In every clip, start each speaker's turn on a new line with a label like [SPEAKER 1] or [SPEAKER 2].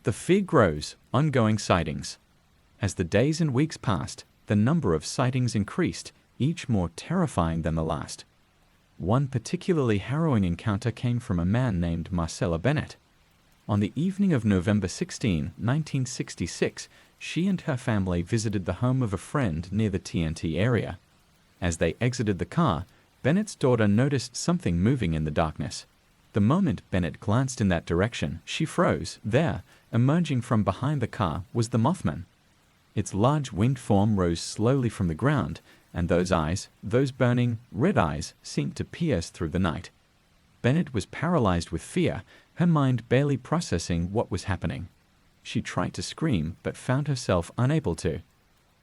[SPEAKER 1] The fear grows, ongoing sightings. As the days and weeks passed, the number of sightings increased, each more terrifying than the last. One particularly harrowing encounter came from a man named Marcella Bennett. On the evening of November 16, 1966, she and her family visited the home of a friend near the TNT area. As they exited the car, Bennett's daughter noticed something moving in the darkness. The moment Bennett glanced in that direction, she froze. There, emerging from behind the car, was the Mothman. Its large winged form rose slowly from the ground, and those eyes, those burning, red eyes, seemed to pierce through the night. Bennett was paralyzed with fear, her mind barely processing what was happening. She tried to scream, but found herself unable to.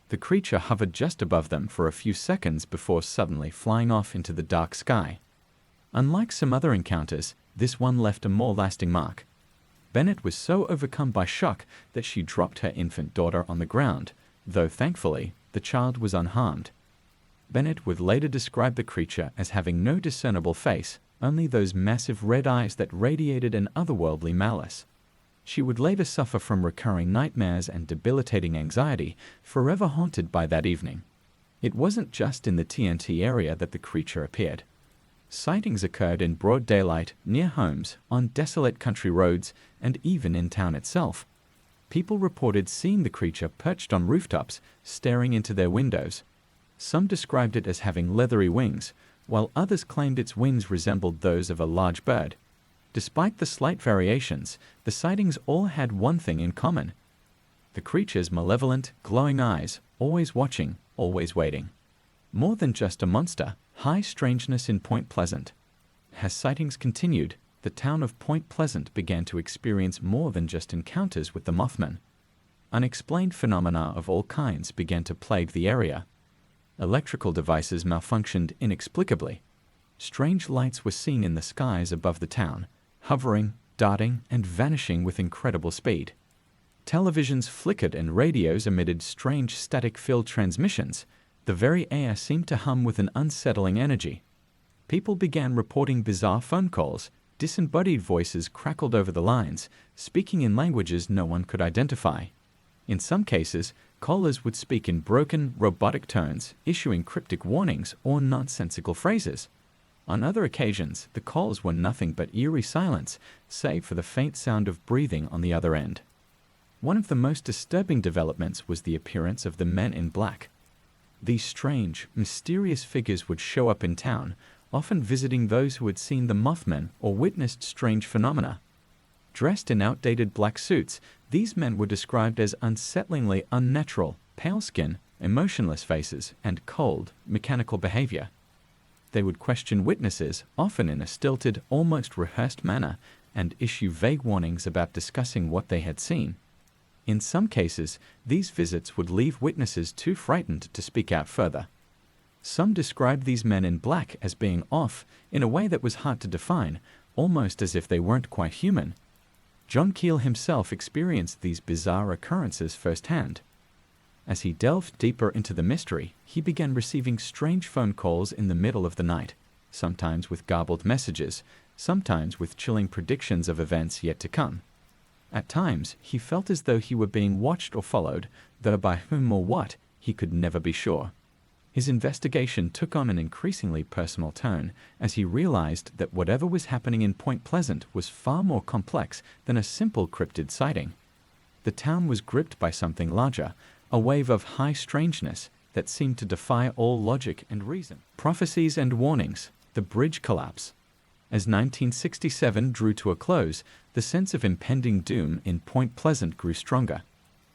[SPEAKER 1] The creature hovered just above them for a few seconds before suddenly flying off into the dark sky. Unlike some other encounters, this one left a more lasting mark. Bennett was so overcome by shock that she dropped her infant daughter on the ground, though thankfully, the child was unharmed. Bennett would later describe the creature as having no discernible face, only those massive red eyes that radiated an otherworldly malice. She would later suffer from recurring nightmares and debilitating anxiety, forever haunted by that evening. It wasn't just in the TNT area that the creature appeared. Sightings occurred in broad daylight, near homes, on desolate country roads, and even in town itself. People reported seeing the creature perched on rooftops, staring into their windows. Some described it as having leathery wings, while others claimed its wings resembled those of a large bird. Despite the slight variations, the sightings all had one thing in common: the creature's malevolent, glowing eyes, always watching, always waiting. More than just a monster, high strangeness in Point Pleasant. As sightings continued, the town of Point Pleasant began to experience more than just encounters with the Mothman. Unexplained phenomena of all kinds began to plague the area. Electrical devices malfunctioned inexplicably. Strange lights were seen in the skies above the town, hovering, darting, and vanishing with incredible speed. Televisions flickered and radios emitted strange static-filled transmissions. The very air seemed to hum with an unsettling energy. People began reporting bizarre phone calls. Disembodied voices crackled over the lines, speaking in languages no one could identify. In some cases, callers would speak in broken, robotic tones, issuing cryptic warnings or nonsensical phrases. On other occasions, the calls were nothing but eerie silence, save for the faint sound of breathing on the other end. One of the most disturbing developments was the appearance of the men in black. These strange, mysterious figures would show up in town, often visiting those who had seen the Mothman or witnessed strange phenomena. Dressed in outdated black suits, these men were described as unsettlingly unnatural, pale skin, emotionless faces, and cold, mechanical behavior. They would question witnesses, often in a stilted, almost rehearsed manner, and issue vague warnings about discussing what they had seen. In some cases, these visits would leave witnesses too frightened to speak out further. Some described these men in black as being off in a way that was hard to define, almost as if they weren't quite human. John Keel himself experienced these bizarre occurrences firsthand. As he delved deeper into the mystery, he began receiving strange phone calls in the middle of the night, sometimes with garbled messages, sometimes with chilling predictions of events yet to come. At times, he felt as though he were being watched or followed, though by whom or what, he could never be sure. His investigation took on an increasingly personal tone as he realized that whatever was happening in Point Pleasant was far more complex than a simple cryptid sighting. The town was gripped by something larger, a wave of high strangeness that seemed to defy all logic and reason. Prophecies and warnings, the bridge collapse. As 1967 drew to a close, the sense of impending doom in Point Pleasant grew stronger.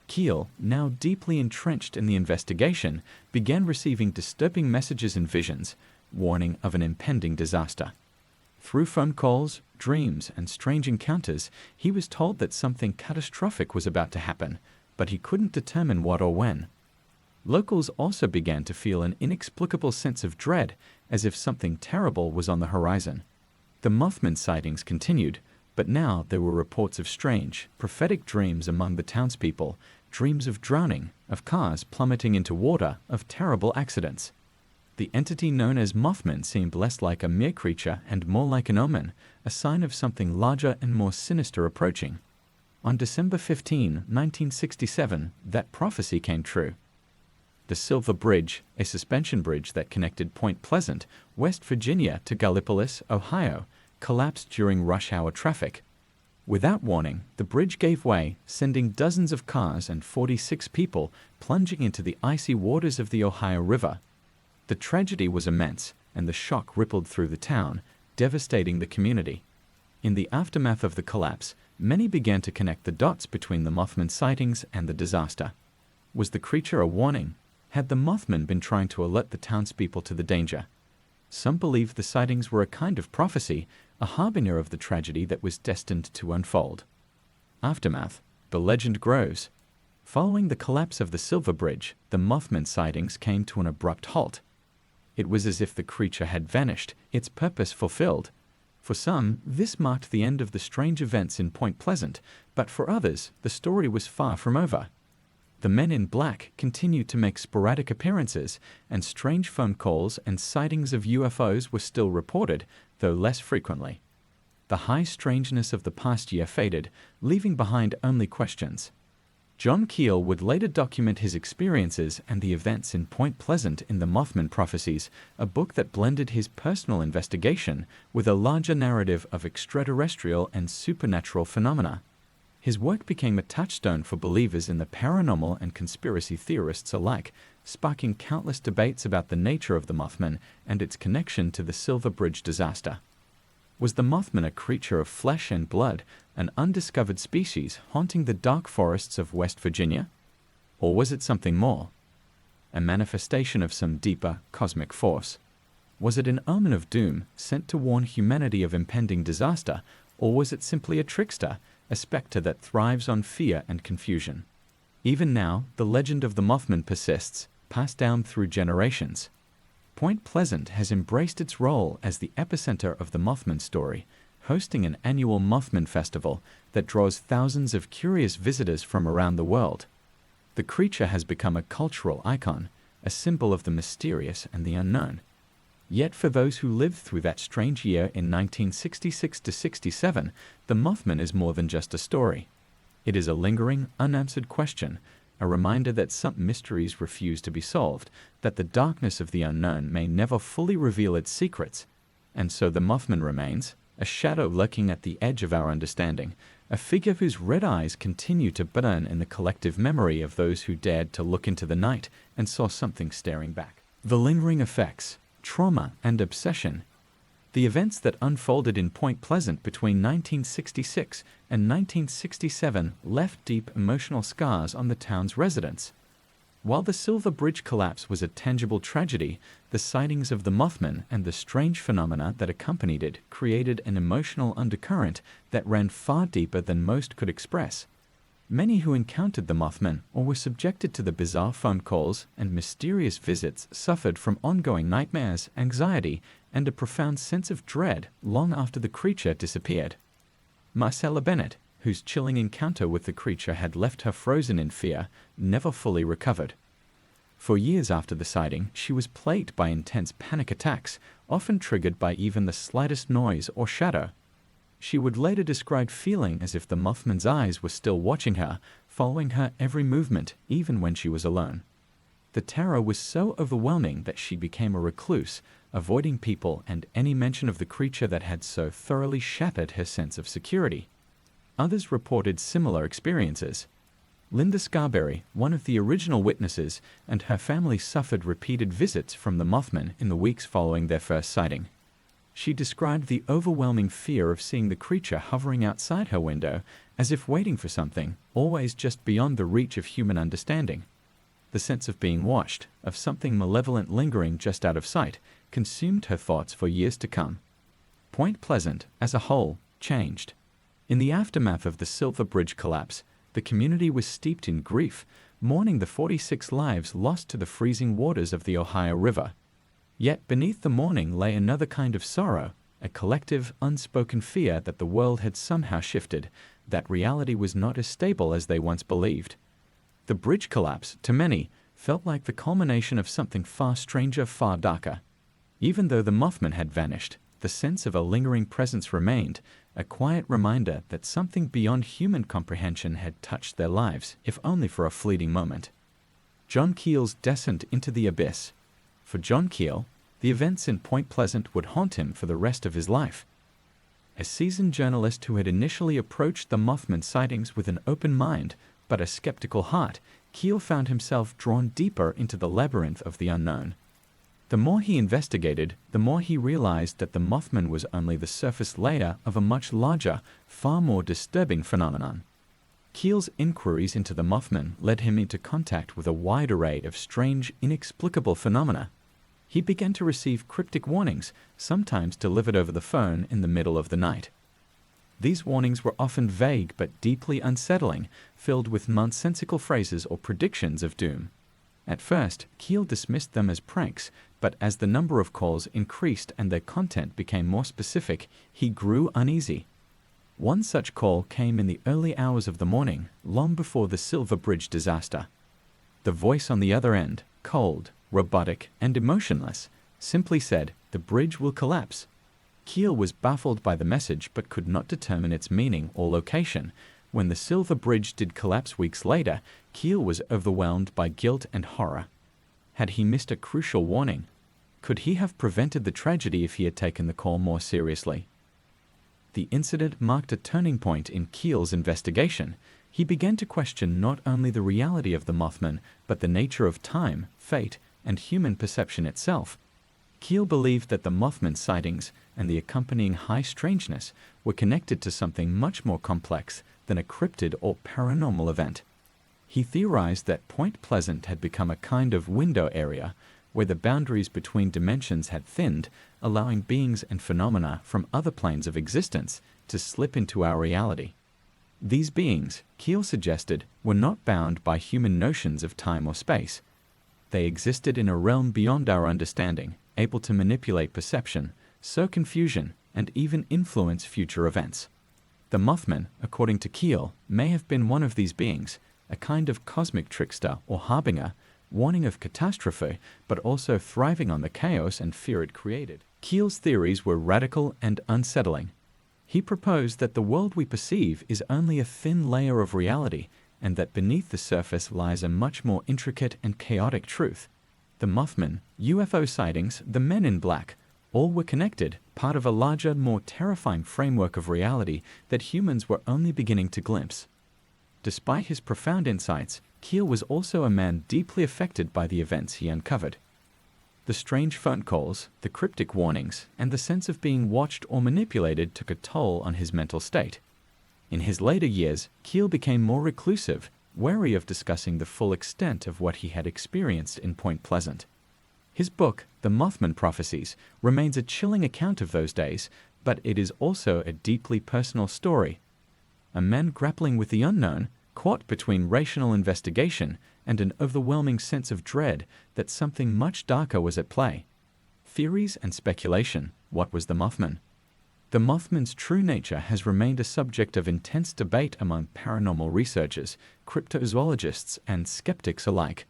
[SPEAKER 1] Keel, now deeply entrenched in the investigation, began receiving disturbing messages and visions, warning of an impending disaster. Through phone calls, dreams, and strange encounters, he was told that something catastrophic was about to happen, but he couldn't determine what or when. Locals also began to feel an inexplicable sense of dread, as if something terrible was on the horizon. The Mothman sightings continued, but now there were reports of strange, prophetic dreams among the townspeople, dreams of drowning, of cars plummeting into water, of terrible accidents. The entity known as Mothman seemed less like a mere creature and more like an omen, a sign of something larger and more sinister approaching. On December 15, 1967, that prophecy came true. The Silver Bridge, a suspension bridge that connected Point Pleasant, West Virginia to Gallipolis, Ohio, collapsed during rush hour traffic. Without warning, the bridge gave way, sending dozens of cars and 46 people plunging into the icy waters of the Ohio River. The tragedy was immense, and the shock rippled through the town, devastating the community. In the aftermath of the collapse, many began to connect the dots between the Mothman sightings and the disaster. Was the creature a warning? Had the Mothman been trying to alert the townspeople to the danger? Some believed the sightings were a kind of prophecy, a harbinger of the tragedy that was destined to unfold. Aftermath. The legend grows. Following the collapse of the Silver Bridge, the Mothman sightings came to an abrupt halt. It was as if the creature had vanished, its purpose fulfilled. For some, this marked the end of the strange events in Point Pleasant, but for others, the story was far from over. The men in black continued to make sporadic appearances, and strange phone calls and sightings of UFOs were still reported, though less frequently. The high strangeness of the past year faded, leaving behind only questions. John Keel would later document his experiences and the events in Point Pleasant in the Mothman Prophecies, a book that blended his personal investigation with a larger narrative of extraterrestrial and supernatural phenomena. His work became a touchstone for believers in the paranormal and conspiracy theorists alike, sparking countless debates about the nature of the Mothman and its connection to the Silver Bridge disaster. Was the Mothman a creature of flesh and blood, an undiscovered species haunting the dark forests of West Virginia? Or was it something more? A manifestation of some deeper cosmic force? Was it an omen of doom sent to warn humanity of impending disaster, or was it simply a trickster, a specter that thrives on fear and confusion? Even now, the legend of the Mothman persists, passed down through generations. Point Pleasant has embraced its role as the epicenter of the Mothman story, hosting an annual Mothman festival that draws thousands of curious visitors from around the world. The creature has become a cultural icon, a symbol of the mysterious and the unknown. Yet for those who lived through that strange year in 1966 to 67, the Mothman is more than just a story. It is a lingering, unanswered question, a reminder that some mysteries refuse to be solved, that the darkness of the unknown may never fully reveal its secrets. And so the Mothman remains, a shadow lurking at the edge of our understanding, a figure whose red eyes continue to burn in the collective memory of those who dared to look into the night and saw something staring back. The lingering effects, trauma, and obsession. The events that unfolded in Point Pleasant between 1966 and 1967 left deep emotional scars on the town's residents. While the Silver Bridge collapse was a tangible tragedy, the sightings of the Mothman and the strange phenomena that accompanied it created an emotional undercurrent that ran far deeper than most could express. Many who encountered the Mothman or were subjected to the bizarre phone calls and mysterious visits suffered from ongoing nightmares, anxiety, and a profound sense of dread long after the creature disappeared. Marcella Bennett, whose chilling encounter with the creature had left her frozen in fear, never fully recovered. For years after the sighting, she was plagued by intense panic attacks, often triggered by even the slightest noise or shadow. She would later describe feeling as if the Mothman's eyes were still watching her, following her every movement, even when she was alone. The terror was so overwhelming that she became a recluse, avoiding people and any mention of the creature that had so thoroughly shattered her sense of security. Others reported similar experiences. Linda Scarberry, one of the original witnesses, and her family suffered repeated visits from the Mothman in the weeks following their first sighting. She described the overwhelming fear of seeing the creature hovering outside her window, as if waiting for something, always just beyond the reach of human understanding. The sense of being watched, of something malevolent lingering just out of sight, consumed her thoughts for years to come. Point Pleasant, as a whole, changed. In the aftermath of the Silver Bridge collapse, the community was steeped in grief, mourning the 46 lives lost to the freezing waters of the Ohio River. Yet beneath the mourning lay another kind of sorrow, a collective, unspoken fear that the world had somehow shifted, that reality was not as stable as they once believed. The bridge collapse, to many, felt like the culmination of something far stranger, far darker. Even though the Mothman had vanished, the sense of a lingering presence remained, a quiet reminder that something beyond human comprehension had touched their lives, if only for a fleeting moment. John Keel's descent into the abyss. For John Keel, the events in Point Pleasant would haunt him for the rest of his life. A seasoned journalist who had initially approached the Mothman sightings with an open mind but a skeptical heart, Keel found himself drawn deeper into the labyrinth of the unknown. The more he investigated, the more he realized that the Mothman was only the surface layer of a much larger, far more disturbing phenomenon. Keel's inquiries into the Mothman led him into contact with a wide array of strange, inexplicable phenomena. He began to receive cryptic warnings, sometimes delivered over the phone in the middle of the night. These warnings were often vague but deeply unsettling, filled with nonsensical phrases or predictions of doom. At first, Keel dismissed them as pranks, but as the number of calls increased and their content became more specific, he grew uneasy. One such call came in the early hours of the morning, long before the Silver Bridge disaster. The voice on the other end, cold, robotic, and emotionless, simply said, "The bridge will collapse." Keel was baffled by the message but could not determine its meaning or location. When the Silver Bridge did collapse weeks later, Keel was overwhelmed by guilt and horror. Had he missed a crucial warning? Could he have prevented the tragedy if he had taken the call more seriously? The incident marked a turning point in Keel's investigation. He began to question not only the reality of the Mothman, but the nature of time, fate, and human perception itself. Keel believed that the Mothman sightings and the accompanying high strangeness were connected to something much more complex than a cryptid or paranormal event. He theorized that Point Pleasant had become a kind of window area where the boundaries between dimensions had thinned, allowing beings and phenomena from other planes of existence to slip into our reality. These beings, Keel suggested, were not bound by human notions of time or space. They existed in a realm beyond our understanding, able to manipulate perception, sow confusion, and even influence future events. The Mothman, according to Keel, may have been one of these beings, a kind of cosmic trickster or harbinger, warning of catastrophe, but also thriving on the chaos and fear it created. Keel's theories were radical and unsettling. He proposed that the world we perceive is only a thin layer of reality, and that beneath the surface lies a much more intricate and chaotic truth. The Mothman, UFO sightings, the Men in Black, all were connected, part of a larger, more terrifying framework of reality that humans were only beginning to glimpse. Despite his profound insights, Keel was also a man deeply affected by the events he uncovered. The strange phone calls, the cryptic warnings, and the sense of being watched or manipulated took a toll on his mental state. In his later years, Keel became more reclusive, wary of discussing the full extent of what he had experienced in Point Pleasant. His book, The Mothman Prophecies, remains a chilling account of those days, but it is also a deeply personal story. A man grappling with the unknown, caught between rational investigation and an overwhelming sense of dread that something much darker was at play. Theories and speculation. What was the Mothman? The Mothman's true nature has remained a subject of intense debate among paranormal researchers, cryptozoologists, and skeptics alike.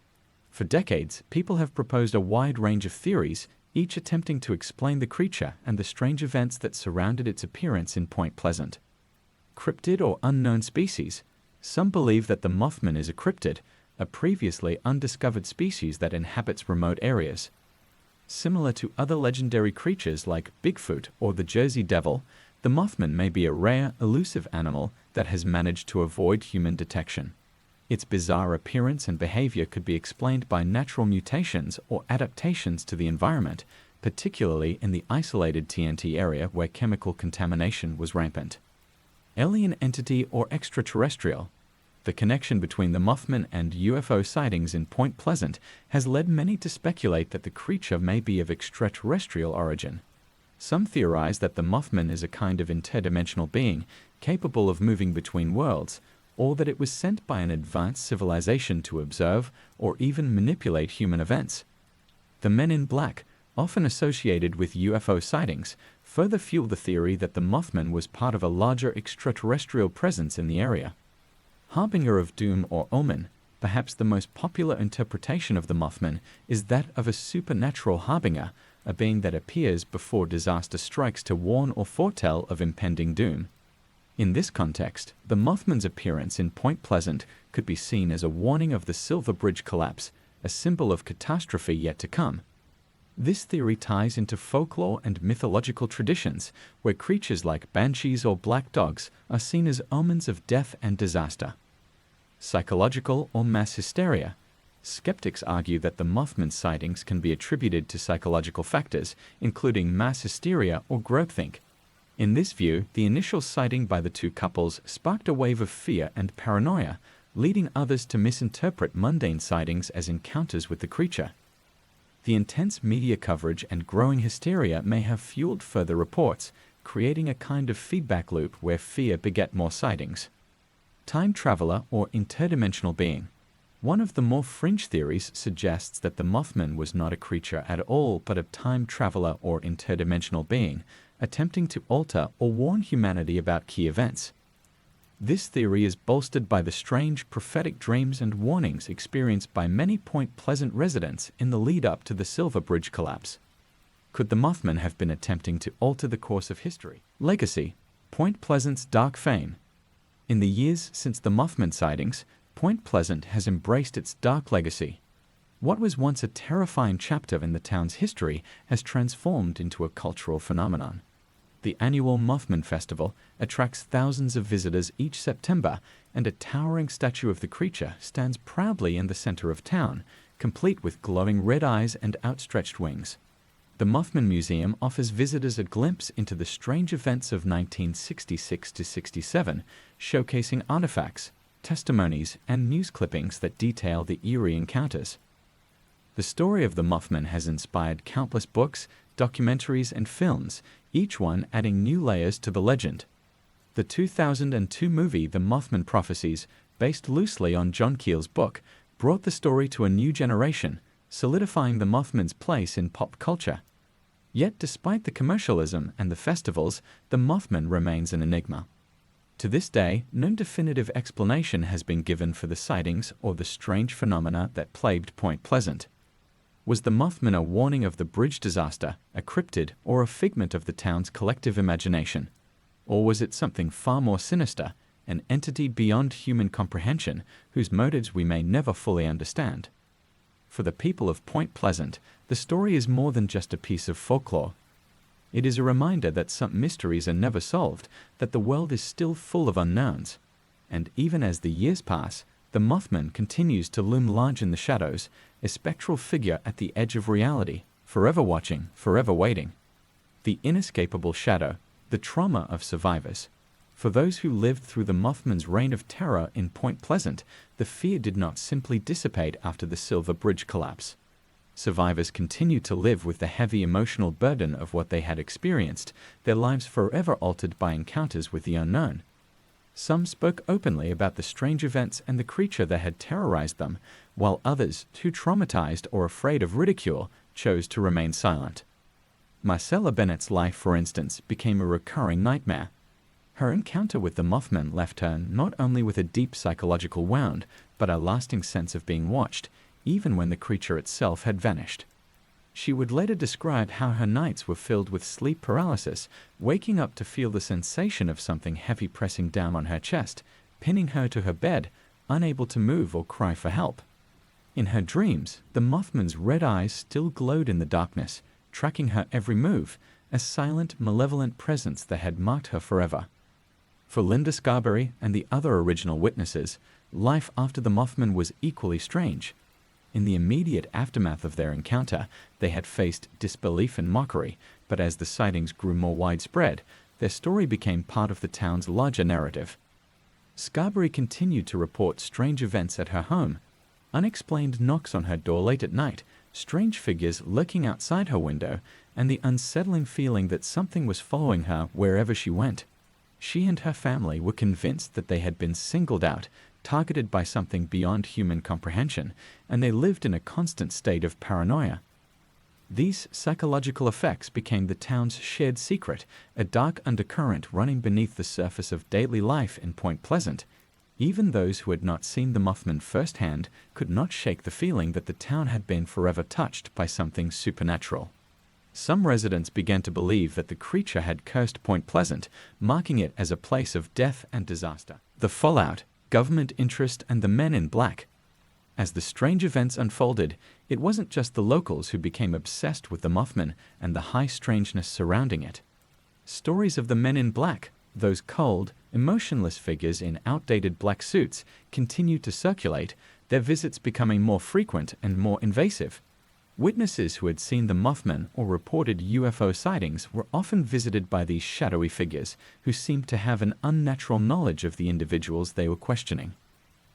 [SPEAKER 1] For decades, people have proposed a wide range of theories, each attempting to explain the creature and the strange events that surrounded its appearance in Point Pleasant. Cryptid or unknown species. Some believe that the Mothman is a cryptid, a previously undiscovered species that inhabits remote areas. Similar to other legendary creatures like Bigfoot or the Jersey Devil, the Mothman may be a rare, elusive animal that has managed to avoid human detection. Its bizarre appearance and behavior could be explained by natural mutations or adaptations to the environment, particularly in the isolated TNT area where chemical contamination was rampant. Alien entity or extraterrestrial. The connection between the Mothman and UFO sightings in Point Pleasant has led many to speculate that the creature may be of extraterrestrial origin. Some theorize that the Mothman is a kind of interdimensional being capable of moving between worlds, or that it was sent by an advanced civilization to observe or even manipulate human events. The Men in Black, often associated with UFO sightings, further fuel the theory that the Mothman was part of a larger extraterrestrial presence in the area. Harbinger of doom or omen, perhaps the most popular interpretation of the Mothman is that of a supernatural harbinger, a being that appears before disaster strikes to warn or foretell of impending doom. In this context, the Mothman's appearance in Point Pleasant could be seen as a warning of the Silver Bridge collapse, a symbol of catastrophe yet to come. This theory ties into folklore and mythological traditions, where creatures like banshees or black dogs are seen as omens of death and disaster. Psychological or mass hysteria. Skeptics argue that the Mothman sightings can be attributed to psychological factors, including mass hysteria or groupthink. In this view, the initial sighting by the two couples sparked a wave of fear and paranoia, leading others to misinterpret mundane sightings as encounters with the creature. The intense media coverage and growing hysteria may have fueled further reports, creating a kind of feedback loop where fear beget more sightings. Time traveler or interdimensional being. One of the more fringe theories suggests that the Mothman was not a creature at all but a time traveler or interdimensional being, attempting to alter or warn humanity about key events. This theory is bolstered by the strange prophetic dreams and warnings experienced by many Point Pleasant residents in the lead-up to the Silver Bridge collapse. Could the Mothman have been attempting to alter the course of history? Legacy. Point Pleasant's dark fame. In the years since the Mothman sightings, Point Pleasant has embraced its dark legacy. What was once a terrifying chapter in the town's history has transformed into a cultural phenomenon. The annual Mothman Festival attracts thousands of visitors each September, and a towering statue of the creature stands proudly in the center of town, complete with glowing red eyes and outstretched wings. The Mothman Museum offers visitors a glimpse into the strange events of 1966 to 67, showcasing artifacts, testimonies, and news clippings that detail the eerie encounters. The story of the Mothman has inspired countless books, documentaries, and films, each one adding new layers to the legend. The 2002 movie The Mothman Prophecies, based loosely on John Keel's book, brought the story to a new generation, solidifying the Mothman's place in pop culture. Yet despite the commercialism and the festivals, the Mothman remains an enigma. To this day, no definitive explanation has been given for the sightings or the strange phenomena that plagued Point Pleasant. Was the Mothman a warning of the bridge disaster, a cryptid, or a figment of the town's collective imagination? Or was it something far more sinister, an entity beyond human comprehension, whose motives we may never fully understand? For the people of Point Pleasant, the story is more than just a piece of folklore. It is a reminder that some mysteries are never solved, that the world is still full of unknowns. And even as the years pass, the Mothman continues to loom large in the shadows, a spectral figure at the edge of reality, forever watching, forever waiting. The inescapable shadow, the trauma of survivors. For those who lived through the Mothman's reign of terror in Point Pleasant, the fear did not simply dissipate after the Silver Bridge collapse. Survivors continued to live with the heavy emotional burden of what they had experienced, their lives forever altered by encounters with the unknown. Some spoke openly about the strange events and the creature that had terrorized them, while others, too traumatized or afraid of ridicule, chose to remain silent. Marcella Bennett's life, for instance, became a recurring nightmare. Her encounter with the Mothman left her not only with a deep psychological wound, but a lasting sense of being watched, even when the creature itself had vanished. She would later describe how her nights were filled with sleep paralysis, waking up to feel the sensation of something heavy pressing down on her chest, pinning her to her bed, unable to move or cry for help. In her dreams, the Mothman's red eyes still glowed in the darkness, tracking her every move, a silent, malevolent presence that had marked her forever. For Linda Scarberry and the other original witnesses, life after the Mothman was equally strange. In the immediate aftermath of their encounter, they had faced disbelief and mockery, but as the sightings grew more widespread, their story became part of the town's larger narrative. Scarberry continued to report strange events at her home, unexplained knocks on her door late at night, strange figures lurking outside her window, and the unsettling feeling that something was following her wherever she went. She and her family were convinced that they had been singled out, targeted by something beyond human comprehension, and they lived in a constant state of paranoia. These psychological effects became the town's shared secret, a dark undercurrent running beneath the surface of daily life in Point Pleasant. Even those who had not seen the Mothman firsthand could not shake the feeling that the town had been forever touched by something supernatural. Some residents began to believe that the creature had cursed Point Pleasant, marking it as a place of death and disaster. The fallout, government interest, and the men in black. As the strange events unfolded, it wasn't just the locals who became obsessed with the Mothman and the high strangeness surrounding it. Stories of the men in black, those cold, emotionless figures in outdated black suits, continued to circulate, their visits becoming more frequent and more invasive. Witnesses who had seen the Mothman or reported UFO sightings were often visited by these shadowy figures who seemed to have an unnatural knowledge of the individuals they were questioning.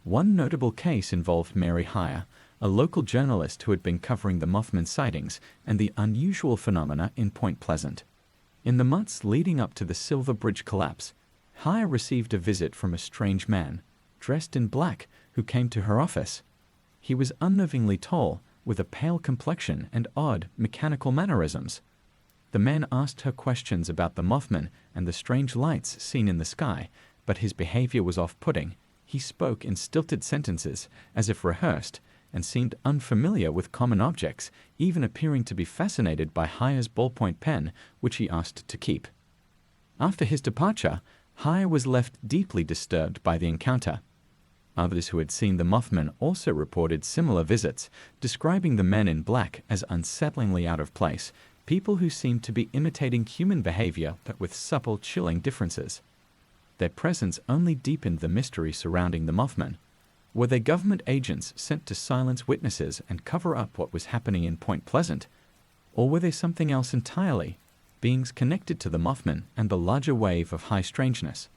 [SPEAKER 1] One notable case involved Mary Heyer, a local journalist who had been covering the Mothman sightings and the unusual phenomena in Point Pleasant. In the months leading up to the Silver Bridge collapse, Heyer received a visit from a strange man, dressed in black, who came to her office. He was unnervingly tall, with a pale complexion and odd, mechanical mannerisms. The man asked her questions about the Mothman and the strange lights seen in the sky, but his behavior was off-putting. He spoke in stilted sentences, as if rehearsed, and seemed unfamiliar with common objects, even appearing to be fascinated by Heyer's ballpoint pen, which he asked to keep. After his departure, Heyer was left deeply disturbed by the encounter. Others who had seen the Mothman also reported similar visits, describing the men in black as unsettlingly out of place, people who seemed to be imitating human behavior but with subtle, chilling differences. Their presence only deepened the mystery surrounding the Mothman. Were they government agents sent to silence witnesses and cover up what was happening in Point Pleasant? Or were they something else entirely, beings connected to the Mothman and the larger wave of high strangeness?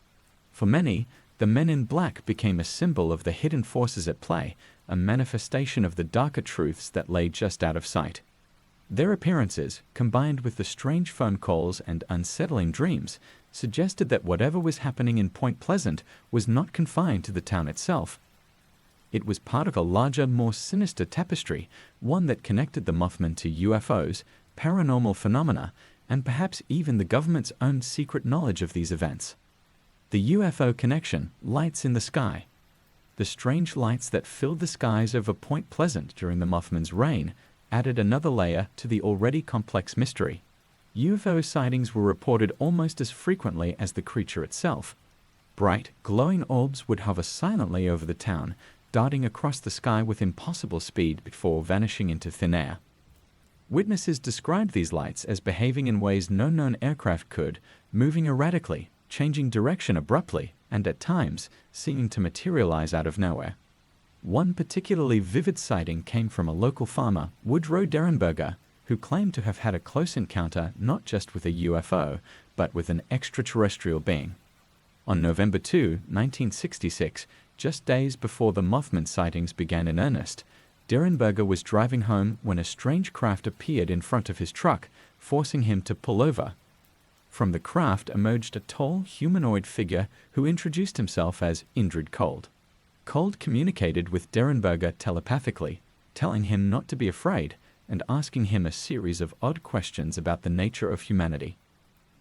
[SPEAKER 1] For many, the men in black became a symbol of the hidden forces at play, a manifestation of the darker truths that lay just out of sight. Their appearances, combined with the strange phone calls and unsettling dreams, suggested that whatever was happening in Point Pleasant was not confined to the town itself. It was part of a larger, more sinister tapestry, one that connected the Mothman to UFOs, paranormal phenomena, and perhaps even the government's own secret knowledge of these events. The UFO connection, lights in the sky. The strange lights that filled the skies over Point Pleasant during the Mothman's reign added another layer to the already complex mystery. UFO sightings were reported almost as frequently as the creature itself. Bright, glowing orbs would hover silently over the town, darting across the sky with impossible speed before vanishing into thin air. Witnesses described these lights as behaving in ways no known aircraft could, moving erratically, changing direction abruptly, and at times seeming to materialize out of nowhere. One particularly vivid sighting came from a local farmer, Woodrow Derenberger, who claimed to have had a close encounter not just with a UFO, but with an extraterrestrial being. On November 2, 1966, just days before the Mothman sightings began in earnest, Derenberger was driving home when a strange craft appeared in front of his truck, forcing him to pull over. From the craft emerged a tall, humanoid figure who introduced himself as Indrid Cold. Cold communicated with Derenberger telepathically, telling him not to be afraid and asking him a series of odd questions about the nature of humanity.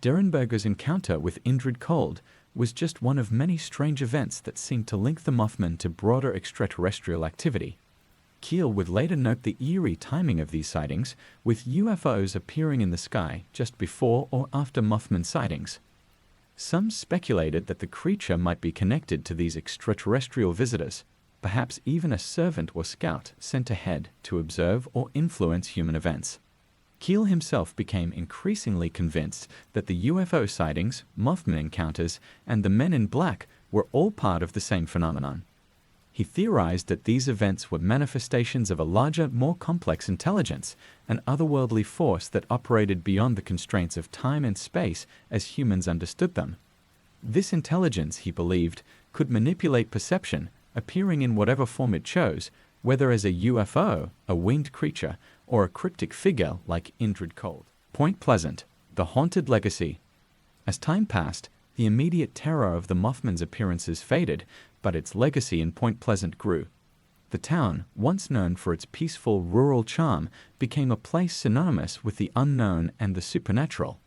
[SPEAKER 1] Derenberger's encounter with Indrid Cold was just one of many strange events that seemed to link the Mothman to broader extraterrestrial activity. Keel would later note the eerie timing of these sightings, with UFOs appearing in the sky just before or after Mothman sightings. Some speculated that the creature might be connected to these extraterrestrial visitors, perhaps even a servant or scout sent ahead to observe or influence human events. Keel himself became increasingly convinced that the UFO sightings, Mothman encounters, and the men in black were all part of the same phenomenon. He theorized that these events were manifestations of a larger, more complex intelligence, an otherworldly force that operated beyond the constraints of time and space as humans understood them. This intelligence, he believed, could manipulate perception, appearing in whatever form it chose, whether as a UFO, a winged creature, or a cryptic figure like Indrid Cold. Point Pleasant, the haunted legacy. As time passed, the immediate terror of the Mothman's appearances faded, but its legacy in Point Pleasant grew. The town, once known for its peaceful rural charm, became a place synonymous with the unknown and the supernatural.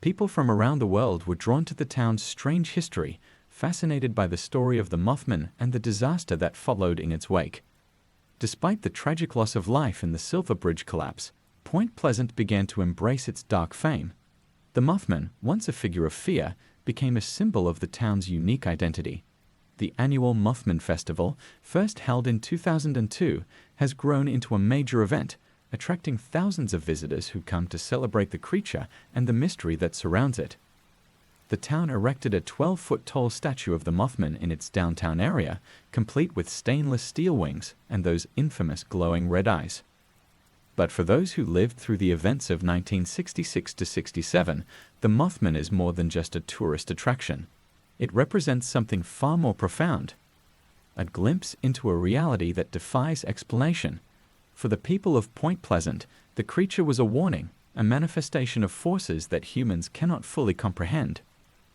[SPEAKER 1] People from around the world were drawn to the town's strange history, fascinated by the story of the Mothman and the disaster that followed in its wake. Despite the tragic loss of life in the Silver Bridge collapse, Point Pleasant began to embrace its dark fame. The Mothman, once a figure of fear, became a symbol of the town's unique identity. The annual Mothman Festival, first held in 2002, has grown into a major event, attracting thousands of visitors who come to celebrate the creature and the mystery that surrounds it. The town erected a 12-foot-tall statue of the Mothman in its downtown area, complete with stainless steel wings and those infamous glowing red eyes. But for those who lived through the events of 1966 to 67, the Mothman is more than just a tourist attraction. It represents something far more profound, a glimpse into a reality that defies explanation. For the people of Point Pleasant, the creature was a warning, a manifestation of forces that humans cannot fully comprehend.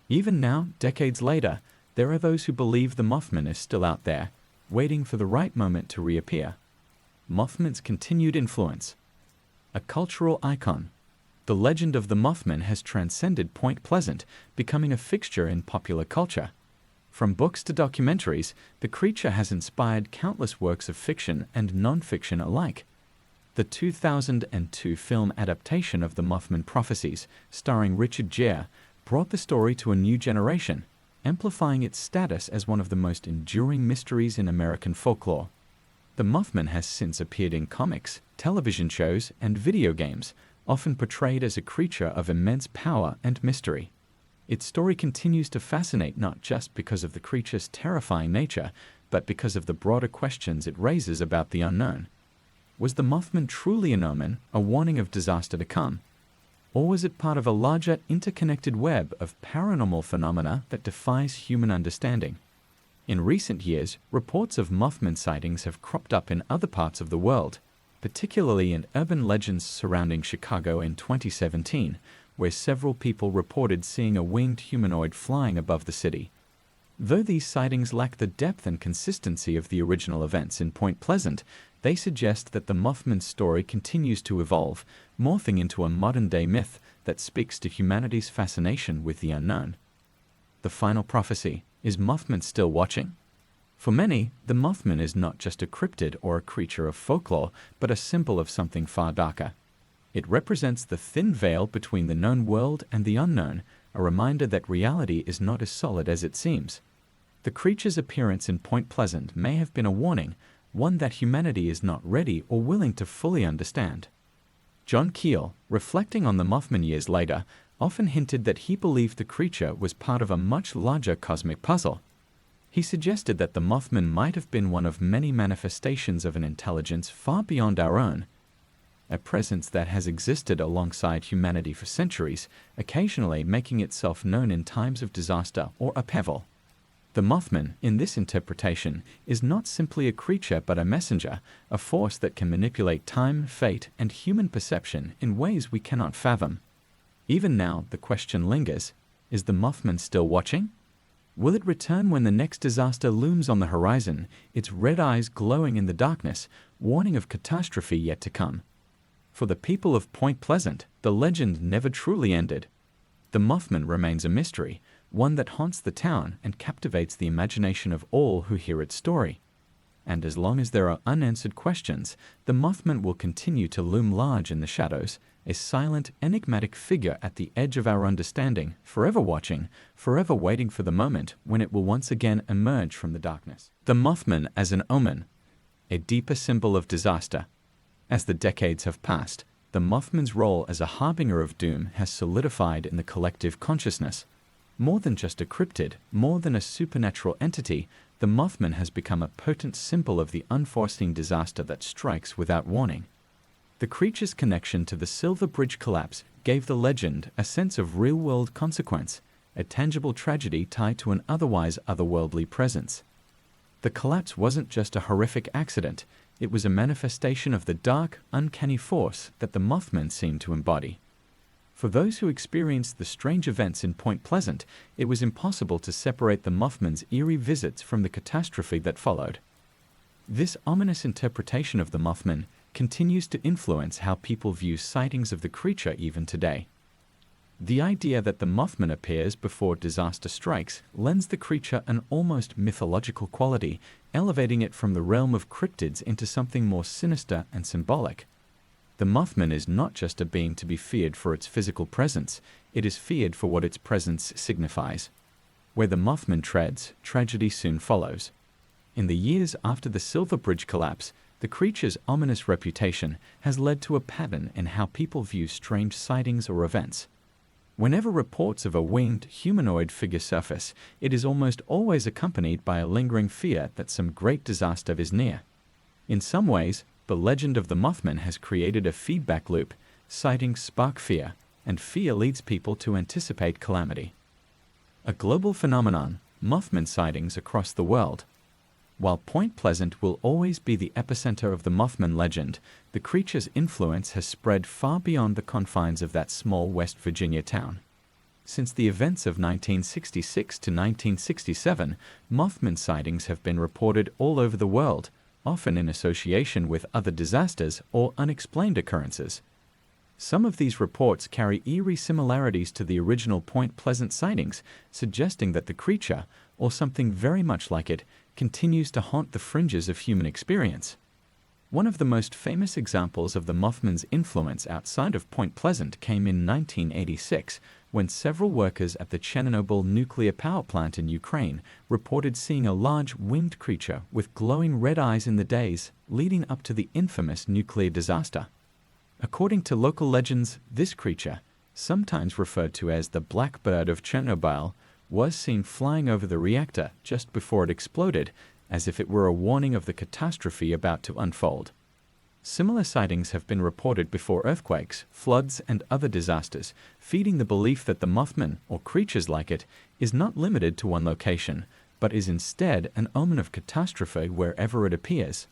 [SPEAKER 1] Even now, decades later, there are those who believe the Mothman is still out there, waiting for the right moment to reappear. Mothman's continued influence. A cultural icon. The legend of the Mothman has transcended Point Pleasant, becoming a fixture in popular culture. From books to documentaries, the creature has inspired countless works of fiction and non-fiction alike. The 2002 film adaptation of the Mothman Prophecies, starring Richard Gere, brought the story to a new generation, amplifying its status as one of the most enduring mysteries in American folklore. The Mothman has since appeared in comics, television shows, and video games, often portrayed as a creature of immense power and mystery. Its story continues to fascinate not just because of the creature's terrifying nature, but because of the broader questions it raises about the unknown. Was the Mothman truly an omen, a warning of disaster to come? Or was it part of a larger interconnected web of paranormal phenomena that defies human understanding? In recent years, reports of Mothman sightings have cropped up in other parts of the world, particularly in urban legends surrounding Chicago in 2017, where several people reported seeing a winged humanoid flying above the city. Though these sightings lack the depth and consistency of the original events in Point Pleasant, they suggest that the Mothman story continues to evolve, morphing into a modern-day myth that speaks to humanity's fascination with the unknown. The final prophecy: is Mothman still watching? For many, the Mothman is not just a cryptid or a creature of folklore, but a symbol of something far darker. It represents the thin veil between the known world and the unknown, a reminder that reality is not as solid as it seems. The creature's appearance in Point Pleasant may have been a warning, one that humanity is not ready or willing to fully understand. John Keel, reflecting on the Mothman years later, often hinted that he believed the creature was part of a much larger cosmic puzzle. He suggested that the Mothman might have been one of many manifestations of an intelligence far beyond our own, a presence that has existed alongside humanity for centuries, occasionally making itself known in times of disaster or upheaval. The Mothman, in this interpretation, is not simply a creature but a messenger, a force that can manipulate time, fate, and human perception in ways we cannot fathom. Even now, the question lingers: is the Mothman still watching? Will it return when the next disaster looms on the horizon, its red eyes glowing in the darkness, warning of catastrophe yet to come? For the people of Point Pleasant, the legend never truly ended. The Mothman remains a mystery, one that haunts the town and captivates the imagination of all who hear its story. And as long as there are unanswered questions, the Mothman will continue to loom large in the shadows, a silent, enigmatic figure at the edge of our understanding, forever watching, forever waiting for the moment when it will once again emerge from the darkness. The Mothman as an omen, a deeper symbol of disaster. As the decades have passed, the Mothman's role as a harbinger of doom has solidified in the collective consciousness. More than just a cryptid, more than a supernatural entity, the Mothman has become a potent symbol of the unforeseen disaster that strikes without warning. The creature's connection to the Silver Bridge collapse gave the legend a sense of real-world consequence, a tangible tragedy tied to an otherwise otherworldly presence. The collapse wasn't just a horrific accident, it was a manifestation of the dark, uncanny force that the Mothman seemed to embody. For those who experienced the strange events in Point Pleasant, it was impossible to separate the Mothman's eerie visits from the catastrophe that followed. This ominous interpretation of the Mothman continues to influence how people view sightings of the creature even today. The idea that the Mothman appears before disaster strikes lends the creature an almost mythological quality, elevating it from the realm of cryptids into something more sinister and symbolic. The Mothman is not just a being to be feared for its physical presence, it is feared for what its presence signifies. Where the Mothman treads, tragedy soon follows. In the years after the Silver Bridge collapse, the creature's ominous reputation has led to a pattern in how people view strange sightings or events. Whenever reports of a winged, humanoid figure surface, it is almost always accompanied by a lingering fear that some great disaster is near. In some ways, the legend of the Mothman has created a feedback loop. Sightings spark fear, and fear leads people to anticipate calamity. A global phenomenon, Mothman sightings across the world. While Point Pleasant will always be the epicenter of the Mothman legend, the creature's influence has spread far beyond the confines of that small West Virginia town. Since the events of 1966 to 1967, Mothman sightings have been reported all over the world, often in association with other disasters or unexplained occurrences. Some of these reports carry eerie similarities to the original Point Pleasant sightings, suggesting that the creature, or something very much like it, continues to haunt the fringes of human experience. One of the most famous examples of the Mothman's influence outside of Point Pleasant came in 1986, when several workers at the Chernobyl nuclear power plant in Ukraine reported seeing a large winged creature with glowing red eyes in the days leading up to the infamous nuclear disaster. According to local legends, this creature, sometimes referred to as the Black Bird of Chernobyl, was seen flying over the reactor just before it exploded, as if it were a warning of the catastrophe about to unfold. Similar sightings have been reported before earthquakes, floods, and other disasters, feeding the belief that the Mothman, or creatures like it, is not limited to one location, but is instead an omen of catastrophe wherever it appears.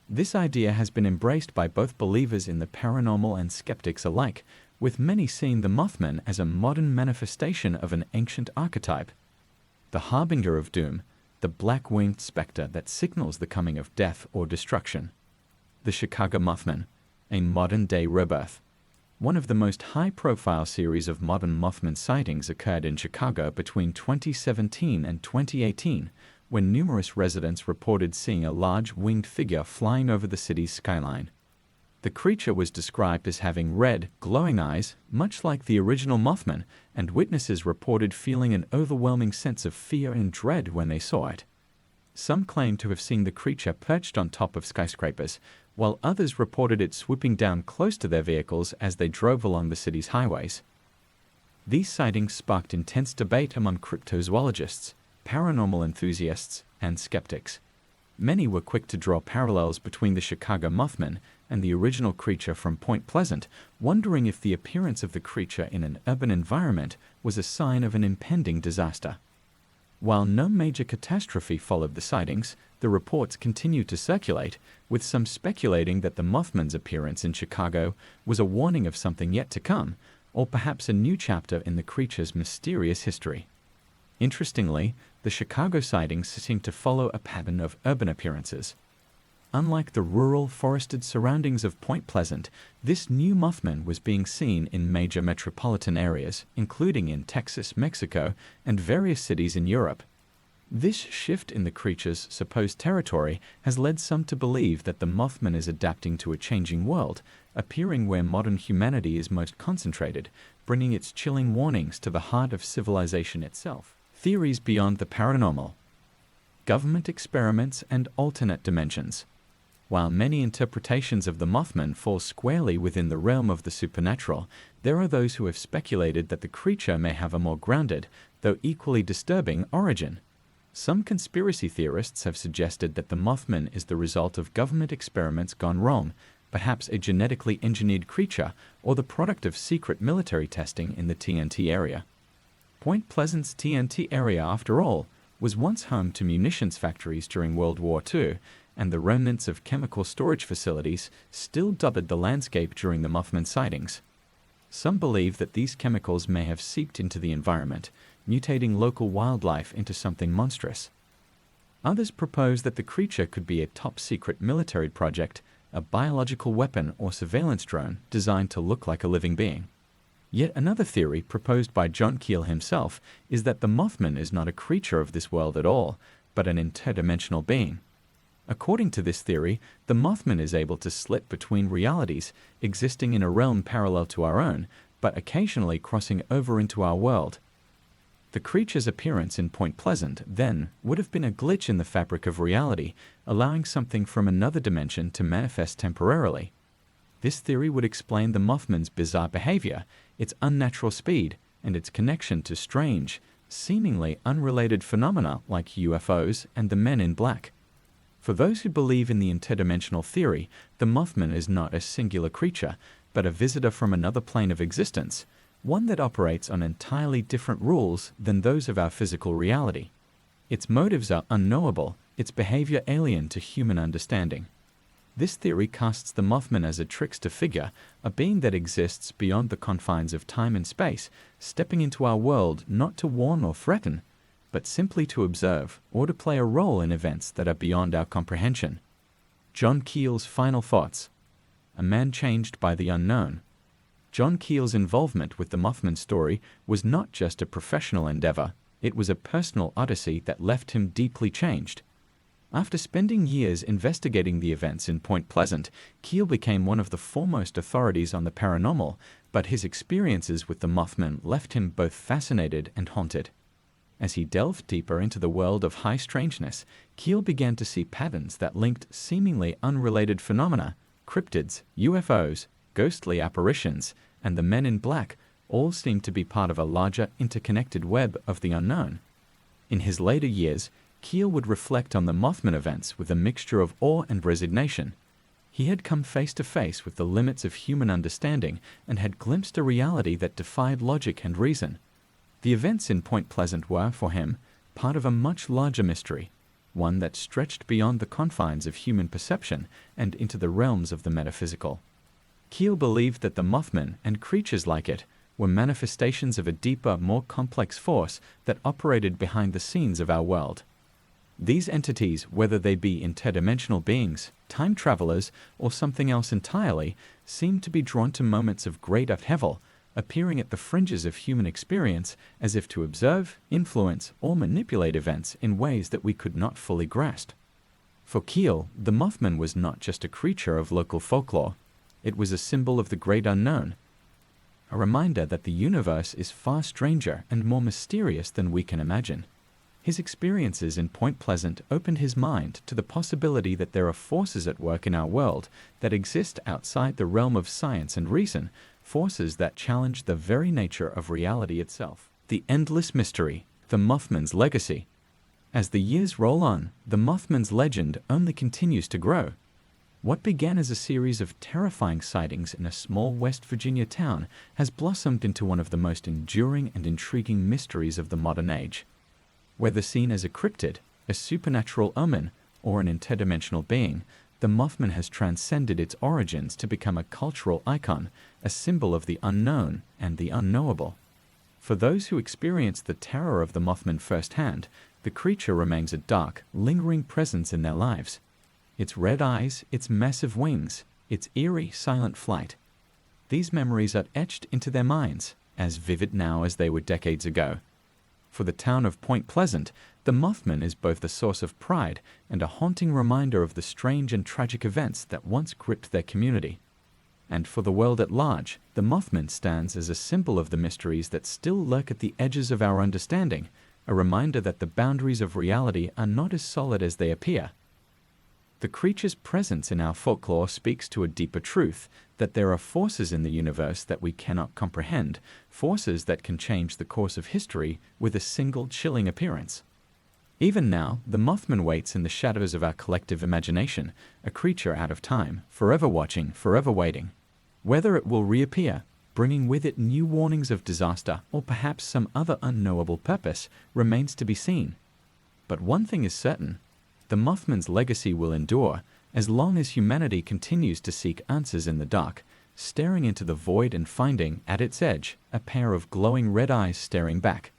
[SPEAKER 1] This idea has been embraced by both believers in the paranormal and skeptics alike, with many seeing the Mothman as a modern manifestation of an ancient archetype. The harbinger of doom, the black-winged specter that signals the coming of death or destruction. The Chicago Mothman, a modern-day rebirth. One of the most high-profile series of modern Mothman sightings occurred in Chicago between 2017 and 2018, when numerous residents reported seeing a large winged figure flying over the city's skyline. The creature was described as having red, glowing eyes, much like the original Mothman, and witnesses reported feeling an overwhelming sense of fear and dread when they saw it. Some claimed to have seen the creature perched on top of skyscrapers, while others reported it swooping down close to their vehicles as they drove along the city's highways. These sightings sparked intense debate among cryptozoologists, paranormal enthusiasts, and skeptics. Many were quick to draw parallels between the Chicago Mothman and the original creature from Point Pleasant, wondering if the appearance of the creature in an urban environment was a sign of an impending disaster. While no major catastrophe followed the sightings, the reports continued to circulate, with some speculating that the Mothman's appearance in Chicago was a warning of something yet to come, or perhaps a new chapter in the creature's mysterious history. Interestingly, the Chicago sightings seem to follow a pattern of urban appearances. Unlike the rural, forested surroundings of Point Pleasant, this new Mothman was being seen in major metropolitan areas, including in Texas, Mexico, and various cities in Europe. This shift in the creature's supposed territory has led some to believe that the Mothman is adapting to a changing world, appearing where modern humanity is most concentrated, bringing its chilling warnings to the heart of civilization itself. Theories beyond the paranormal. Government experiments and alternate dimensions. While many interpretations of the Mothman fall squarely within the realm of the supernatural, there are those who have speculated that the creature may have a more grounded, though equally disturbing, origin. Some conspiracy theorists have suggested that the Mothman is the result of government experiments gone wrong, perhaps a genetically engineered creature or the product of secret military testing in the TNT area. Point Pleasant's TNT area, after all, was once home to munitions factories during World War II, and the remnants of chemical storage facilities still dotted the landscape during the Mothman sightings. Some believe that these chemicals may have seeped into the environment, mutating local wildlife into something monstrous. Others propose that the creature could be a top-secret military project, a biological weapon or surveillance drone designed to look like a living being. Yet another theory, proposed by John Keel himself, is that the Mothman is not a creature of this world at all, but an interdimensional being. According to this theory, the Mothman is able to slip between realities, existing in a realm parallel to our own, but occasionally crossing over into our world. The creature's appearance in Point Pleasant, then, would have been a glitch in the fabric of reality, allowing something from another dimension to manifest temporarily. This theory would explain the Mothman's bizarre behavior, its unnatural speed, and its connection to strange, seemingly unrelated phenomena like UFOs and the Men in Black. For those who believe in the interdimensional theory, the Mothman is not a singular creature, but a visitor from another plane of existence, one that operates on entirely different rules than those of our physical reality. Its motives are unknowable, its behavior alien to human understanding. This theory casts the Mothman as a trickster figure, a being that exists beyond the confines of time and space, stepping into our world not to warn or threaten, but simply to observe or to play a role in events that are beyond our comprehension. John Keel's final thoughts. A man changed by the unknown. John Keel's involvement with the Mothman story was not just a professional endeavor, it was a personal odyssey that left him deeply changed. After spending years investigating the events in Point Pleasant, Keel became one of the foremost authorities on the paranormal, but his experiences with the Mothman left him both fascinated and haunted. As he delved deeper into the world of high strangeness, Keel began to see patterns that linked seemingly unrelated phenomena, cryptids, UFOs, ghostly apparitions, and the Men in Black all seemed to be part of a larger interconnected web of the unknown. In his later years, Keel would reflect on the Mothman events with a mixture of awe and resignation. He had come face to face with the limits of human understanding and had glimpsed a reality that defied logic and reason. The events in Point Pleasant were, for him, part of a much larger mystery, one that stretched beyond the confines of human perception and into the realms of the metaphysical. Keel believed that the Mothman and creatures like it were manifestations of a deeper, more complex force that operated behind the scenes of our world. These entities, whether they be interdimensional beings, time travelers, or something else entirely, seemed to be drawn to moments of great upheaval, appearing at the fringes of human experience as if to observe, influence, or manipulate events in ways that we could not fully grasp. For Keel, the Mothman was not just a creature of local folklore. It was a symbol of the great unknown, a reminder that the universe is far stranger and more mysterious than we can imagine. His experiences in Point Pleasant opened his mind to the possibility that there are forces at work in our world that exist outside the realm of science and reason, forces that challenge the very nature of reality itself. The endless mystery, the Mothman's legacy. As the years roll on, the Mothman's legend only continues to grow. What began as a series of terrifying sightings in a small West Virginia town has blossomed into one of the most enduring and intriguing mysteries of the modern age. Whether seen as a cryptid, a supernatural omen, or an interdimensional being, the Mothman has transcended its origins to become a cultural icon, a symbol of the unknown and the unknowable. For those who experience the terror of the Mothman firsthand, the creature remains a dark, lingering presence in their lives. Its red eyes, its massive wings, its eerie, silent flight. These memories are etched into their minds, as vivid now as they were decades ago. For the town of Point Pleasant, the Mothman is both a source of pride and a haunting reminder of the strange and tragic events that once gripped their community. And for the world at large, the Mothman stands as a symbol of the mysteries that still lurk at the edges of our understanding, a reminder that the boundaries of reality are not as solid as they appear. The creature's presence in our folklore speaks to a deeper truth, that there are forces in the universe that we cannot comprehend, forces that can change the course of history with a single chilling appearance. Even now, the Mothman waits in the shadows of our collective imagination, a creature out of time, forever watching, forever waiting. Whether it will reappear, bringing with it new warnings of disaster or perhaps some other unknowable purpose, remains to be seen. But one thing is certain. The Mothman's legacy will endure as long as humanity continues to seek answers in the dark, staring into the void and finding, at its edge, a pair of glowing red eyes staring back.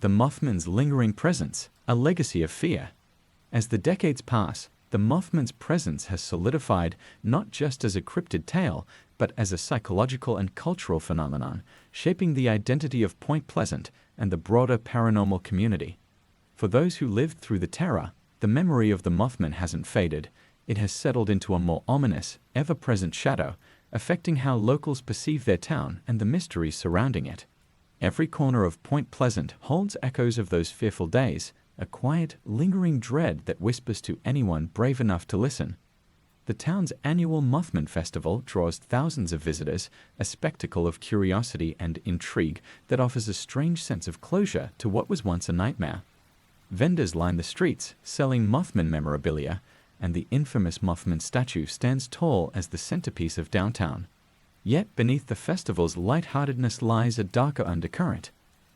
[SPEAKER 1] The Mothman's lingering presence, a legacy of fear. As the decades pass, the Mothman's presence has solidified not just as a cryptid tale, but as a psychological and cultural phenomenon, shaping the identity of Point Pleasant and the broader paranormal community. For those who lived through the terror, The memory of the Mothman hasn't faded. It has settled into a more ominous, ever-present shadow, affecting how locals perceive their town and the mysteries surrounding it. Every corner of Point Pleasant holds echoes of those fearful days, a quiet, lingering dread that whispers to anyone brave enough to listen. The town's annual Mothman Festival draws thousands of visitors, a spectacle of curiosity and intrigue that offers a strange sense of closure to what was once a nightmare. Vendors line the streets, selling Mothman memorabilia, and the infamous Mothman statue stands tall as the centerpiece of downtown. Yet beneath the festival's lightheartedness lies a darker undercurrent.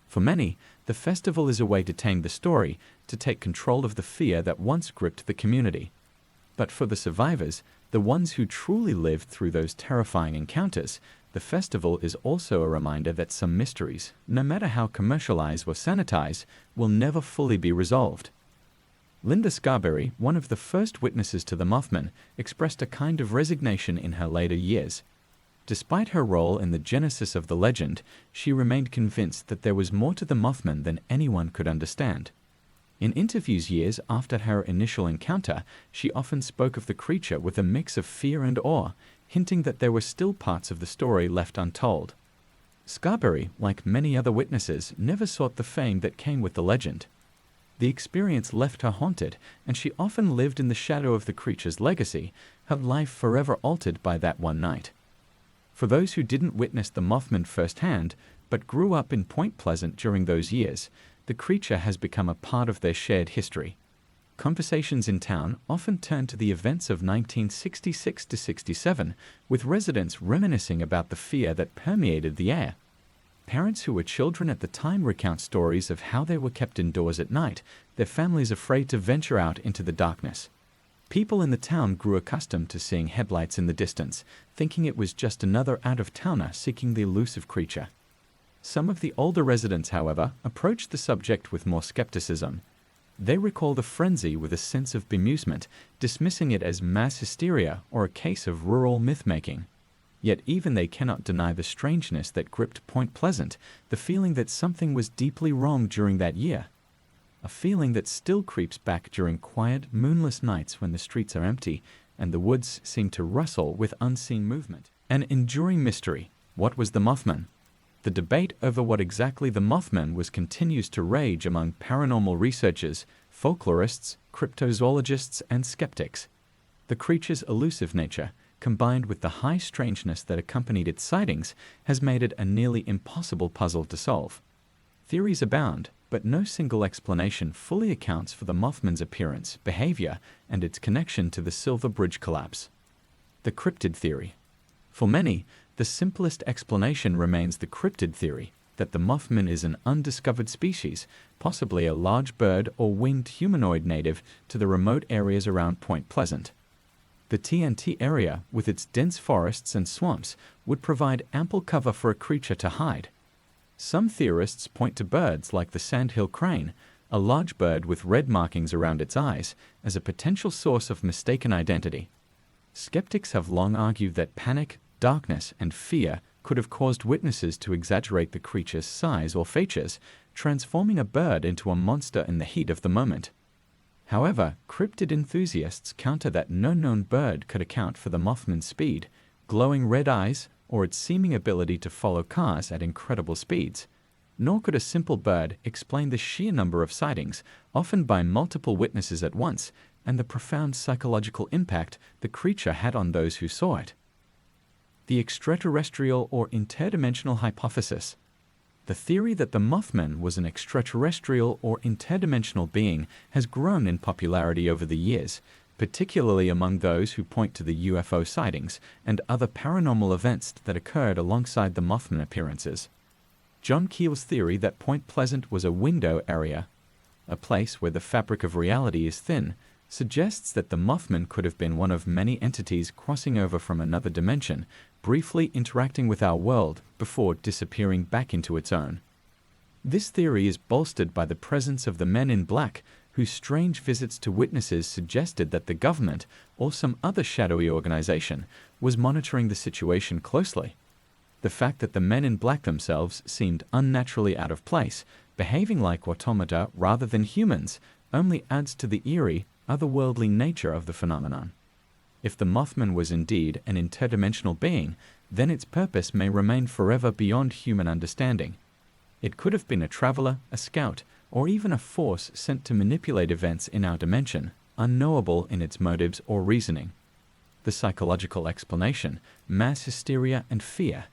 [SPEAKER 1] For many, the festival is a way to tame the story, to take control of the fear that once gripped the community. But for the survivors, the ones who truly lived through those terrifying encounters, the festival is also a reminder that some mysteries, no matter how commercialized or sanitized, will never fully be resolved. Linda Scarberry, one of the first witnesses to the Mothman, expressed a kind of resignation in her later years. Despite her role in the genesis of the legend, she remained convinced that there was more to the Mothman than anyone could understand. In interviews years after her initial encounter, she often spoke of the creature with a mix of fear and awe, hinting that there were still parts of the story left untold. Scarberry, like many other witnesses, never sought the fame that came with the legend. The experience left her haunted, and she often lived in the shadow of the creature's legacy, her life forever altered by that one night. For those who didn't witness the Mothman firsthand, but grew up in Point Pleasant during those years, the creature has become a part of their shared history. Conversations in town often turn to the events of 1966 to 67, with residents reminiscing about the fear that permeated the air. Parents who were children at the time recount stories of how they were kept indoors at night, their families afraid to venture out into the darkness. People in the town grew accustomed to seeing headlights in the distance, thinking it was just another out-of-towner seeking the elusive creature. Some of the older residents, however, approached the subject with more skepticism. They recall the frenzy with a sense of bemusement, dismissing it as mass hysteria or a case of rural myth-making. Yet even they cannot deny the strangeness that gripped Point Pleasant, the feeling that something was deeply wrong during that year. A feeling that still creeps back during quiet, moonless nights when the streets are empty and the woods seem to rustle with unseen movement. An enduring mystery. What was the Mothman? The debate over what exactly the Mothman was continues to rage among paranormal researchers, folklorists, cryptozoologists, and skeptics. The creature's elusive nature, combined with the high strangeness that accompanied its sightings, has made it a nearly impossible puzzle to solve. Theories abound, but no single explanation fully accounts for the Mothman's appearance, behavior, and its connection to the Silver Bridge collapse. The cryptid theory. For many, the simplest explanation remains the cryptid theory, that the Mothman is an undiscovered species, possibly a large bird or winged humanoid native to the remote areas around Point Pleasant. The TNT area, with its dense forests and swamps, would provide ample cover for a creature to hide. Some theorists point to birds like the sandhill crane, a large bird with red markings around its eyes, as a potential source of mistaken identity. Skeptics have long argued that panic, darkness, and fear could have caused witnesses to exaggerate the creature's size or features, transforming a bird into a monster in the heat of the moment. However, cryptid enthusiasts counter that no known bird could account for the Mothman's speed, glowing red eyes, or its seeming ability to follow cars at incredible speeds. Nor could a simple bird explain the sheer number of sightings, often by multiple witnesses at once, and the profound psychological impact the creature had on those who saw it. The extraterrestrial or interdimensional hypothesis. The theory that the Mothman was an extraterrestrial or interdimensional being has grown in popularity over the years, particularly among those who point to the UFO sightings and other paranormal events that occurred alongside the Mothman appearances. John Keel's theory that Point Pleasant was a window area, a place where the fabric of reality is thin, suggests that the Mothman could have been one of many entities crossing over from another dimension, briefly interacting with our world before disappearing back into its own. This theory is bolstered by the presence of the men in black, whose strange visits to witnesses suggested that the government, or some other shadowy organization, was monitoring the situation closely. The fact that the men in black themselves seemed unnaturally out of place, behaving like automata rather than humans, only adds to the eerie, otherworldly nature of the phenomenon. If the Mothman was indeed an interdimensional being, then its purpose may remain forever beyond human understanding. It could have been a traveler, a scout, or even a force sent to manipulate events in our dimension, unknowable in its motives or reasoning. The psychological explanation: mass hysteria and fear.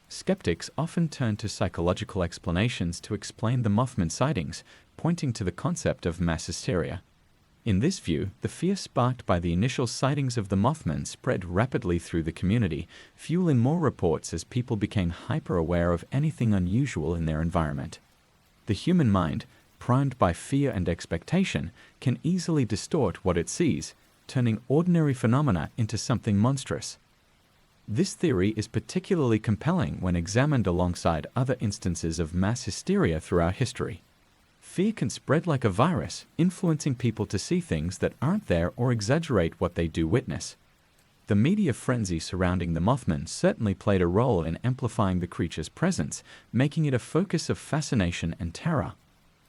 [SPEAKER 1] Skeptics often turn to psychological explanations to explain the Mothman sightings, pointing to the concept of mass hysteria. In this view, the fear sparked by the initial sightings of the Mothman spread rapidly through the community, fueling more reports as people became hyper-aware of anything unusual in their environment. The human mind, primed by fear and expectation, can easily distort what it sees, turning ordinary phenomena into something monstrous. This theory is particularly compelling when examined alongside other instances of mass hysteria throughout history. Fear can spread like a virus, influencing people to see things that aren't there or exaggerate what they do witness. The media frenzy surrounding the Mothman certainly played a role in amplifying the creature's presence, making it a focus of fascination and terror.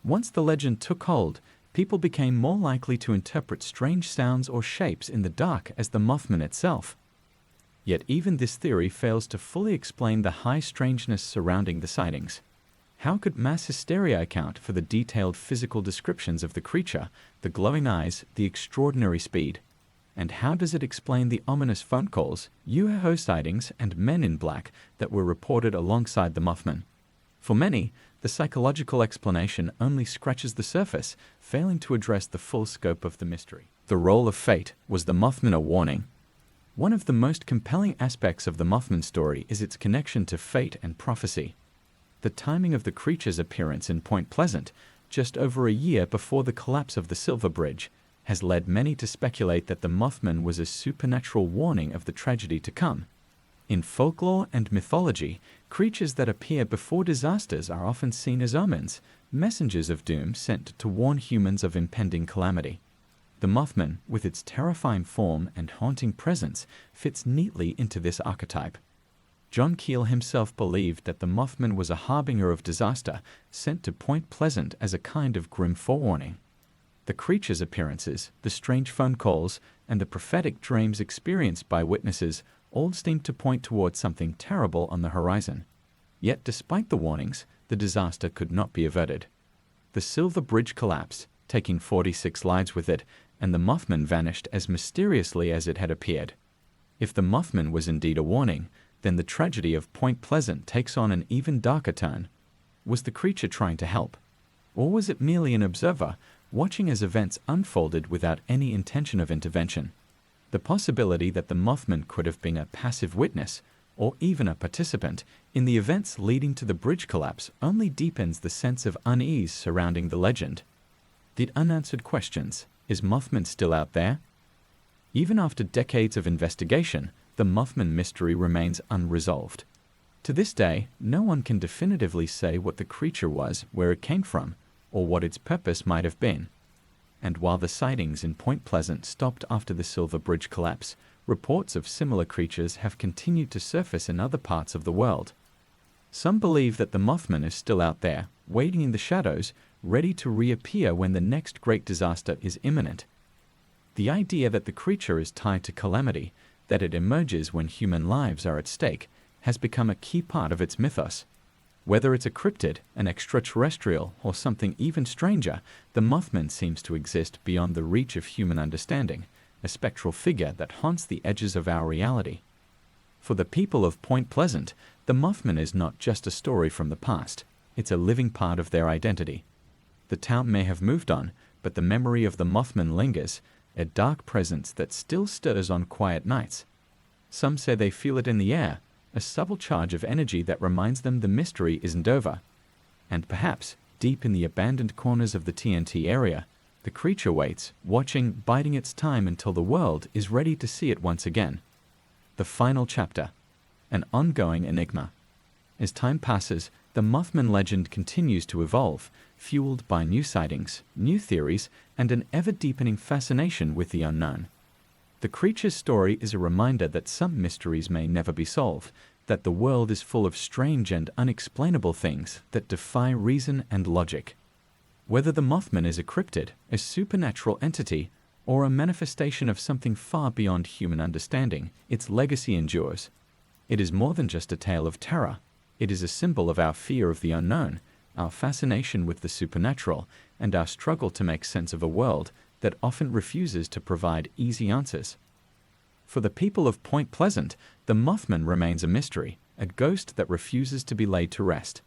[SPEAKER 1] Once the legend took hold, people became more likely to interpret strange sounds or shapes in the dark as the Mothman itself. Yet even this theory fails to fully explain the high strangeness surrounding the sightings. How could mass hysteria account for the detailed physical descriptions of the creature, the glowing eyes, the extraordinary speed? And how does it explain the ominous phone calls, UFO sightings, and men in black that were reported alongside the Mothman? For many, the psychological explanation only scratches the surface, failing to address the full scope of the mystery. The role of fate. Was the Mothman a warning? One of the most compelling aspects of the Mothman story is its connection to fate and prophecy. The timing of the creature's appearance in Point Pleasant, just over a year before the collapse of the Silver Bridge, has led many to speculate that the Mothman was a supernatural warning of the tragedy to come. In folklore and mythology, creatures that appear before disasters are often seen as omens, messengers of doom sent to warn humans of impending calamity. The Mothman, with its terrifying form and haunting presence, fits neatly into this archetype. John Keel himself believed that the Mothman was a harbinger of disaster, sent to Point Pleasant as a kind of grim forewarning. The creature's appearances, the strange phone calls, and the prophetic dreams experienced by witnesses all seemed to point towards something terrible on the horizon. Yet despite the warnings, the disaster could not be averted. The Silver Bridge collapsed, taking 46 lives with it, and the Mothman vanished as mysteriously as it had appeared. If the Mothman was indeed a warning, then the tragedy of Point Pleasant takes on an even darker turn. Was the creature trying to help? Or was it merely an observer, watching as events unfolded without any intention of intervention? The possibility that the Mothman could have been a passive witness, or even a participant, in the events leading to the bridge collapse only deepens the sense of unease surrounding the legend. The unanswered questions: is Mothman still out there? Even after decades of investigation, the Mothman mystery remains unresolved. To this day, no one can definitively say what the creature was, where it came from, or what its purpose might have been. And while the sightings in Point Pleasant stopped after the Silver Bridge collapse, reports of similar creatures have continued to surface in other parts of the world. Some believe that the Mothman is still out there, waiting in the shadows, ready to reappear when the next great disaster is imminent. The idea that the creature is tied to calamity, that it emerges when human lives are at stake, has become a key part of its mythos. Whether it's a cryptid, an extraterrestrial, or something even stranger, the Mothman seems to exist beyond the reach of human understanding, a spectral figure that haunts the edges of our reality. For the people of Point Pleasant, the Mothman is not just a story from the past, it's a living part of their identity. The town may have moved on, but the memory of the Mothman lingers, a dark presence that still stirs on quiet nights. Some say they feel it in the air, a subtle charge of energy that reminds them the mystery isn't over. And perhaps, deep in the abandoned corners of the TNT area, the creature waits, watching, biding its time until the world is ready to see it once again. The final chapter, an ongoing enigma. As time passes, the Mothman legend continues to evolve, fueled by new sightings, new theories, and an ever-deepening fascination with the unknown. The creature's story is a reminder that some mysteries may never be solved, that the world is full of strange and unexplainable things that defy reason and logic. Whether the Mothman is a cryptid, a supernatural entity, or a manifestation of something far beyond human understanding, its legacy endures. It is more than just a tale of terror. It is a symbol of our fear of the unknown, our fascination with the supernatural, and our struggle to make sense of a world that often refuses to provide easy answers. For the people of Point Pleasant, the Mothman remains a mystery, a ghost that refuses to be laid to rest.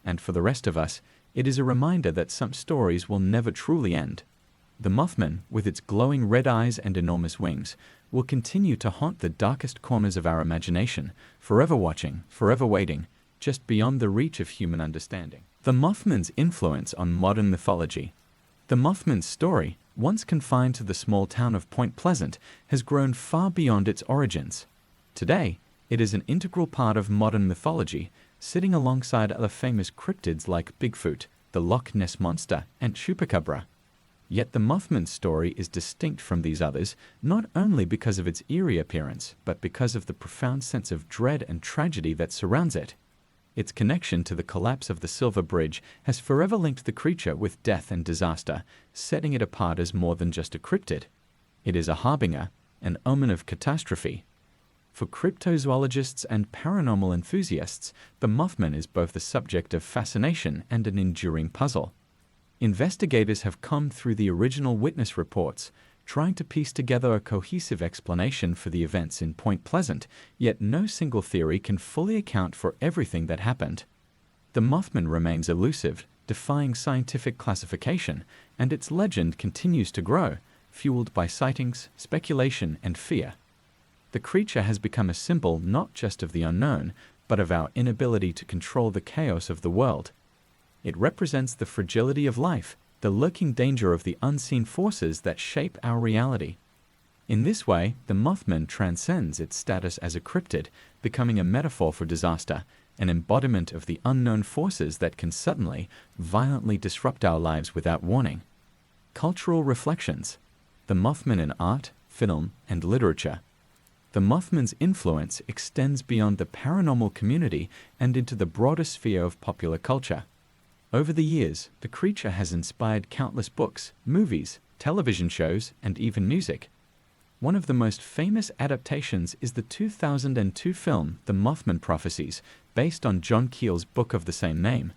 [SPEAKER 1] And for the rest of us, it is a reminder that some stories will never truly end. The Mothman, with its glowing red eyes and enormous wings, will continue to haunt the darkest corners of our imagination, forever watching, forever waiting, just beyond the reach of human understanding. The Mothman's influence on modern mythology. The Mothman's story, once confined to the small town of Point Pleasant, has grown far beyond its origins. Today, it is an integral part of modern mythology, sitting alongside other famous cryptids like Bigfoot, the Loch Ness Monster, and Chupacabra. Yet the Mothman's story is distinct from these others, not only because of its eerie appearance, but because of the profound sense of dread and tragedy that surrounds it. Its connection to the collapse of the Silver Bridge has forever linked the creature with death and disaster, setting it apart as more than just a cryptid. It is a harbinger, an omen of catastrophe. For cryptozoologists and paranormal enthusiasts, the Mothman is both the subject of fascination and an enduring puzzle. Investigators have combed through the original witness reports, trying to piece together a cohesive explanation for the events in Point Pleasant, yet no single theory can fully account for everything that happened. The Mothman remains elusive, defying scientific classification, and its legend continues to grow, fueled by sightings, speculation, and fear. The creature has become a symbol not just of the unknown, but of our inability to control the chaos of the world. It represents the fragility of life, the lurking danger of the unseen forces that shape our reality. In this way, the Mothman transcends its status as a cryptid, becoming a metaphor for disaster, an embodiment of the unknown forces that can suddenly, violently disrupt our lives without warning. Cultural reflections. The Mothman in art, film, and literature. The Mothman's influence extends beyond the paranormal community and into the broader sphere of popular culture. Over the years, the creature has inspired countless books, movies, television shows, and even music. One of the most famous adaptations is the 2002 film The Mothman Prophecies, based on John Keel's book of the same name.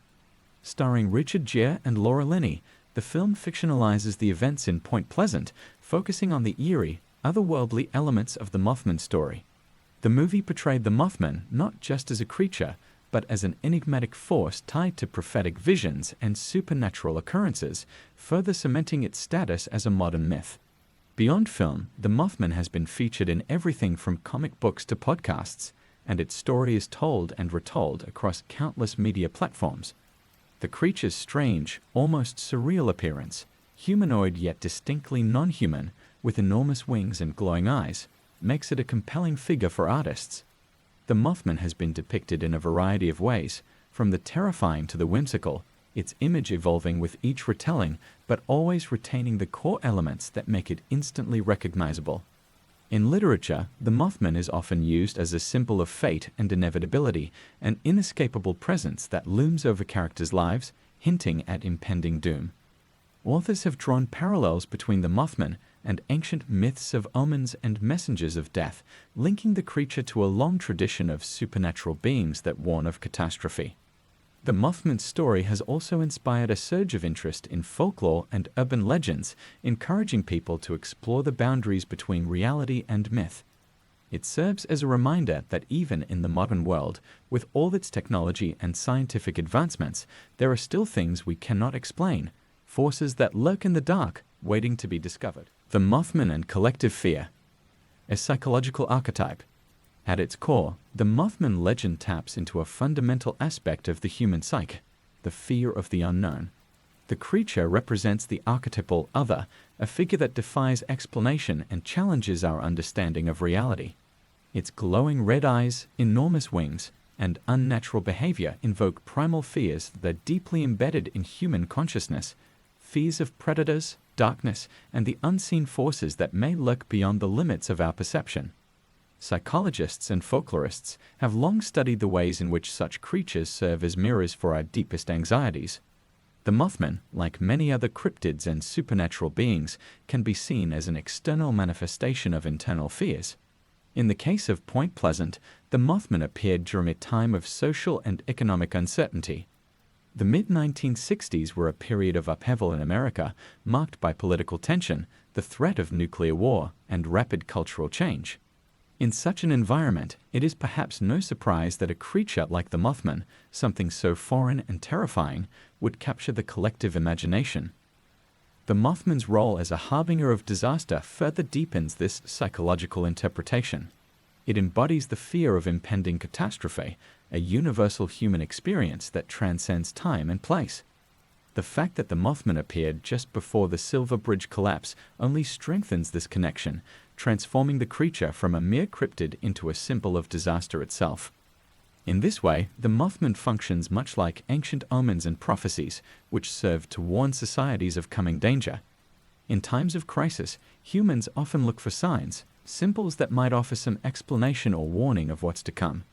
[SPEAKER 1] Starring Richard Gere and Laura Linney, the film fictionalizes the events in Point Pleasant, focusing on the eerie, otherworldly elements of the Mothman story. The movie portrayed the Mothman not just as a creature, but as an enigmatic force tied to prophetic visions and supernatural occurrences, further cementing its status as a modern myth. Beyond film, the Mothman has been featured in everything from comic books to podcasts, and its story is told and retold across countless media platforms. The creature's strange, almost surreal appearance, humanoid yet distinctly non-human, with enormous wings and glowing eyes, makes it a compelling figure for artists. The Mothman has been depicted in a variety of ways, from the terrifying to the whimsical, its image evolving with each retelling, but always retaining the core elements that make it instantly recognizable. In literature, the Mothman is often used as a symbol of fate and inevitability, an inescapable presence that looms over characters' lives, hinting at impending doom. Authors have drawn parallels between the Mothman and ancient myths of omens and messengers of death, linking the creature to a long tradition of supernatural beings that warn of catastrophe. The Mothman's story has also inspired a surge of interest in folklore and urban legends, encouraging people to explore the boundaries between reality and myth. It serves as a reminder that even in the modern world, with all its technology and scientific advancements, there are still things we cannot explain, forces that lurk in the dark, waiting to be discovered. The Mothman and collective fear. A psychological archetype. At its core, the Mothman legend taps into a fundamental aspect of the human psyche, the fear of the unknown. The creature represents the archetypal other, a figure that defies explanation and challenges our understanding of reality. Its glowing red eyes, enormous wings, and unnatural behavior invoke primal fears that are deeply embedded in human consciousness, fears of predators, darkness, and the unseen forces that may lurk beyond the limits of our perception. Psychologists and folklorists have long studied the ways in which such creatures serve as mirrors for our deepest anxieties. The Mothman, like many other cryptids and supernatural beings, can be seen as an external manifestation of internal fears. In the case of Point Pleasant, the Mothman appeared during a time of social and economic uncertainty. The mid-1960s were a period of upheaval in America, marked by political tension, the threat of nuclear war, and rapid cultural change. In such an environment, it is perhaps no surprise that a creature like the Mothman, something so foreign and terrifying, would capture the collective imagination. The Mothman's role as a harbinger of disaster further deepens this psychological interpretation. It embodies the fear of impending catastrophe, a universal human experience that transcends time and place. The fact that the Mothman appeared just before the Silver Bridge collapse only strengthens this connection, transforming the creature from a mere cryptid into a symbol of disaster itself. In this way, the Mothman functions much like ancient omens and prophecies, which serve to warn societies of coming danger. In times of crisis, humans often look for signs, symbols that might offer some explanation or warning of what's to come.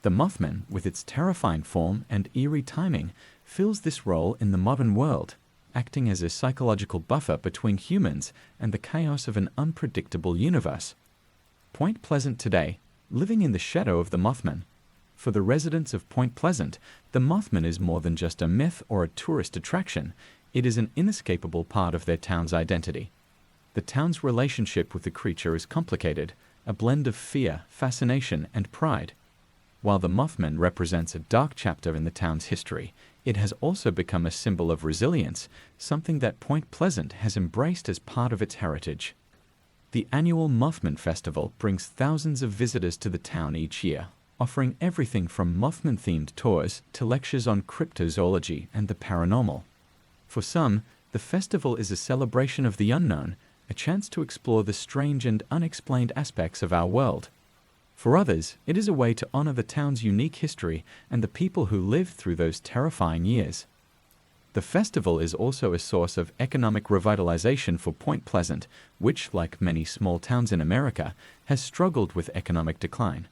[SPEAKER 1] The Mothman, with its terrifying form and eerie timing, fills this role in the modern world, acting as a psychological buffer between humans and the chaos of an unpredictable universe. Point Pleasant today, living in the shadow of the Mothman. For the residents of Point Pleasant, the Mothman is more than just a myth or a tourist attraction. It is an inescapable part of their town's identity. The town's relationship with the creature is complicated, a blend of fear, fascination, and pride. While the Mothman represents a dark chapter in the town's history, it has also become a symbol of resilience, something that Point Pleasant has embraced as part of its heritage. The annual Mothman Festival brings thousands of visitors to the town each year, offering everything from Mothman-themed tours to lectures on cryptozoology and the paranormal. For some, the festival is a celebration of the unknown, a chance to explore the strange and unexplained aspects of our world. For others, it is a way to honor the town's unique history and the people who lived through those terrifying years. The festival is also a source of economic revitalization for Point Pleasant, which, like many small towns in America, has struggled with economic decline.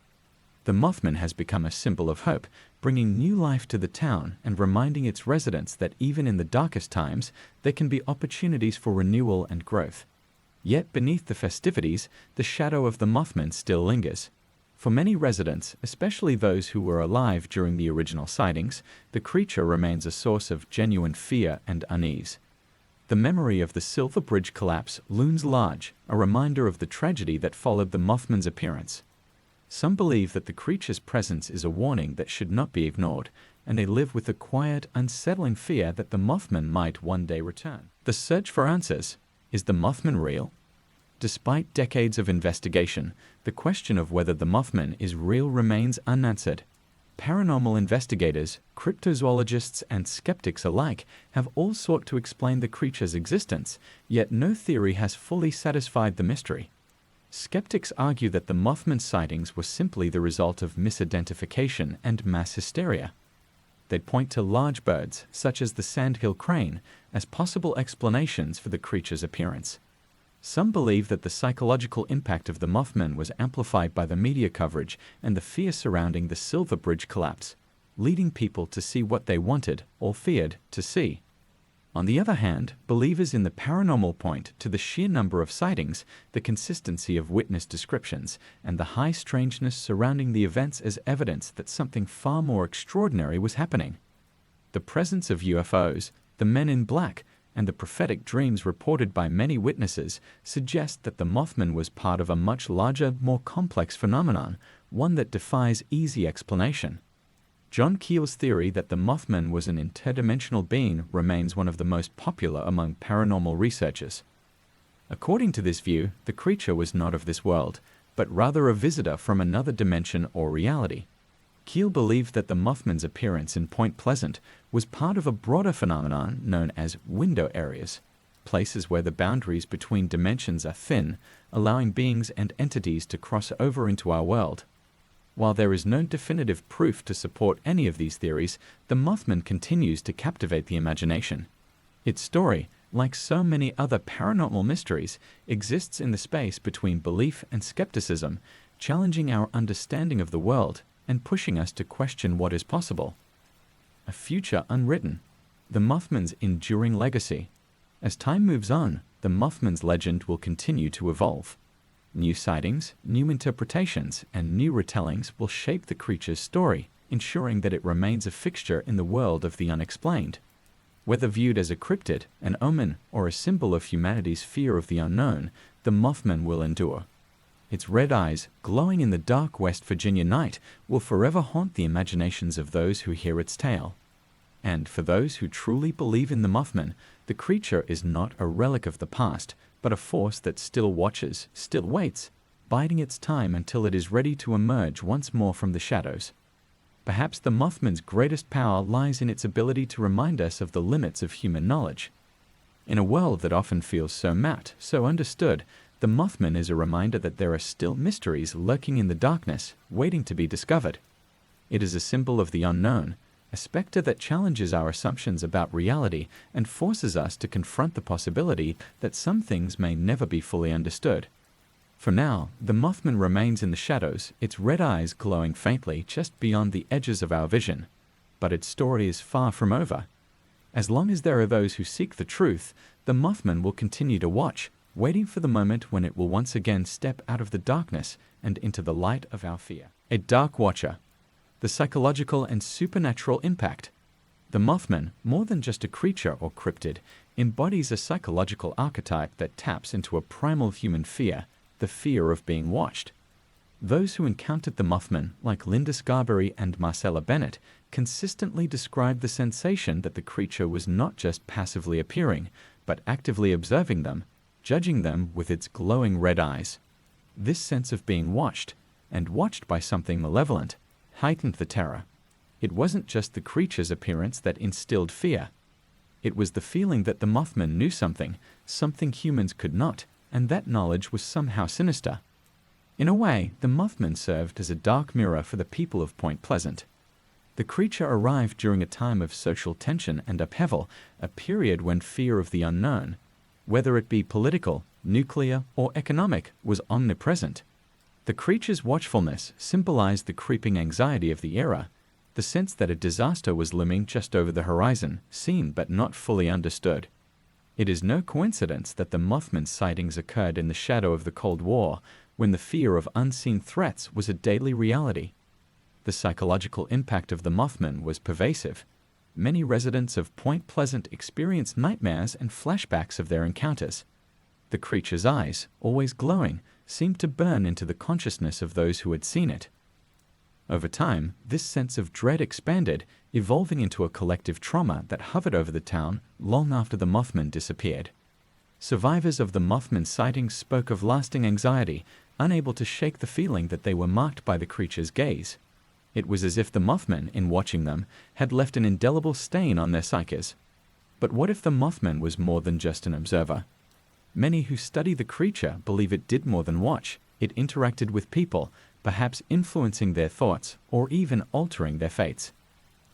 [SPEAKER 1] The Mothman has become a symbol of hope, bringing new life to the town and reminding its residents that even in the darkest times, there can be opportunities for renewal and growth. Yet beneath the festivities, the shadow of the Mothman still lingers. For many residents, especially those who were alive during the original sightings, the creature remains a source of genuine fear and unease. The memory of the Silver Bridge collapse looms large, a reminder of the tragedy that followed the Mothman's appearance. Some believe that the creature's presence is a warning that should not be ignored, and they live with the quiet, unsettling fear that the Mothman might one day return. The search for answers. Is the Mothman real? Despite decades of investigation, the question of whether the Mothman is real remains unanswered. Paranormal investigators, cryptozoologists, and skeptics alike have all sought to explain the creature's existence, yet no theory has fully satisfied the mystery. Skeptics argue that the Mothman sightings were simply the result of misidentification and mass hysteria. They point to large birds, such as the sandhill crane, as possible explanations for the creature's appearance. Some believe that the psychological impact of the Mothman was amplified by the media coverage and the fear surrounding the Silver Bridge collapse, leading people to see what they wanted or feared to see. On the other hand, believers in the paranormal point to the sheer number of sightings, the consistency of witness descriptions, and the high strangeness surrounding the events as evidence that something far more extraordinary was happening. The presence of UFOs, the men in black, and the prophetic dreams reported by many witnesses suggest that the Mothman was part of a much larger, more complex phenomenon, one that defies easy explanation. John Keel's theory that the Mothman was an interdimensional being remains one of the most popular among paranormal researchers. According to this view, the creature was not of this world, but rather a visitor from another dimension or reality. Keel believed that the Mothman's appearance in Point Pleasant was part of a broader phenomenon known as window areas, places where the boundaries between dimensions are thin, allowing beings and entities to cross over into our world. While there is no definitive proof to support any of these theories, the Mothman continues to captivate the imagination. Its story, like so many other paranormal mysteries, exists in the space between belief and skepticism, challenging our understanding of the world and pushing us to question what is possible. A future unwritten. The Mothman's enduring legacy. As time moves on, the Mothman's legend will continue to evolve. New sightings, new interpretations, and new retellings will shape the creature's story, ensuring that it remains a fixture in the world of the unexplained. Whether viewed as a cryptid, an omen, or a symbol of humanity's fear of the unknown, the Mothman will endure. Its red eyes, glowing in the dark West Virginia night, will forever haunt the imaginations of those who hear its tale. And for those who truly believe in the Mothman, the creature is not a relic of the past, but a force that still watches, still waits, biding its time until it is ready to emerge once more from the shadows. Perhaps the Mothman's greatest power lies in its ability to remind us of the limits of human knowledge. In a world that often feels so mapped, so understood, the Mothman is a reminder that there are still mysteries lurking in the darkness, waiting to be discovered. It is a symbol of the unknown, a specter that challenges our assumptions about reality and forces us to confront the possibility that some things may never be fully understood. For now, the Mothman remains in the shadows, its red eyes glowing faintly just beyond the edges of our vision. But its story is far from over. As long as there are those who seek the truth, the Mothman will continue to watch, waiting for the moment when it will once again step out of the darkness and into the light of our fear. A dark watcher. The psychological and supernatural impact. The Mothman, more than just a creature or cryptid, embodies a psychological archetype that taps into a primal human fear, the fear of being watched. Those who encountered the Mothman, like Linda Scarberry and Marcella Bennett, consistently described the sensation that the creature was not just passively appearing, but actively observing them, judging them with its glowing red eyes. This sense of being watched, and watched by something malevolent, heightened the terror. It wasn't just the creature's appearance that instilled fear. It was the feeling that the Mothman knew something humans could not, and that knowledge was somehow sinister. In a way, the Mothman served as a dark mirror for the people of Point Pleasant. The creature arrived during a time of social tension and upheaval, a period when fear of the unknown, whether it be political, nuclear, or economic, was omnipresent. The creature's watchfulness symbolized the creeping anxiety of the era, the sense that a disaster was looming just over the horizon, seen but not fully understood. It is no coincidence that the Mothman sightings occurred in the shadow of the Cold War, when the fear of unseen threats was a daily reality. The psychological impact of the Mothman was pervasive. Many residents of Point Pleasant experienced nightmares and flashbacks of their encounters. The creature's eyes, always glowing, seemed to burn into the consciousness of those who had seen it. Over time, this sense of dread expanded, evolving into a collective trauma that hovered over the town long after the Mothman disappeared. Survivors of the Mothman sightings spoke of lasting anxiety, unable to shake the feeling that they were marked by the creature's gaze. It was as if the Mothman, in watching them, had left an indelible stain on their psyches. But what if the Mothman was more than just an observer? Many who study the creature believe it did more than watch. It interacted with people, perhaps influencing their thoughts or even altering their fates.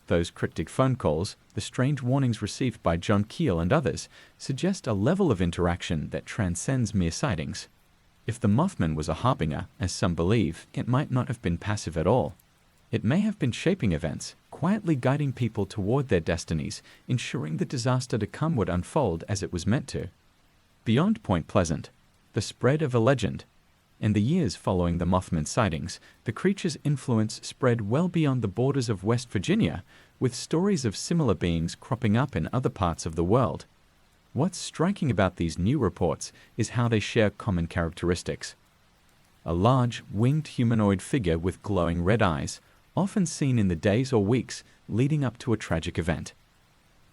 [SPEAKER 1] Those cryptic phone calls, the strange warnings received by John Keel and others, suggest a level of interaction that transcends mere sightings. If the Mothman was a harbinger, as some believe, it might not have been passive at all. It may have been shaping events, quietly guiding people toward their destinies, ensuring the disaster to come would unfold as it was meant to. Beyond Point Pleasant, the spread of a legend. In the years following the Mothman sightings, the creature's influence spread well beyond the borders of West Virginia, with stories of similar beings cropping up in other parts of the world. What's striking about these new reports is how they share common characteristics. A large, winged humanoid figure with glowing red eyes, often seen in the days or weeks leading up to a tragic event.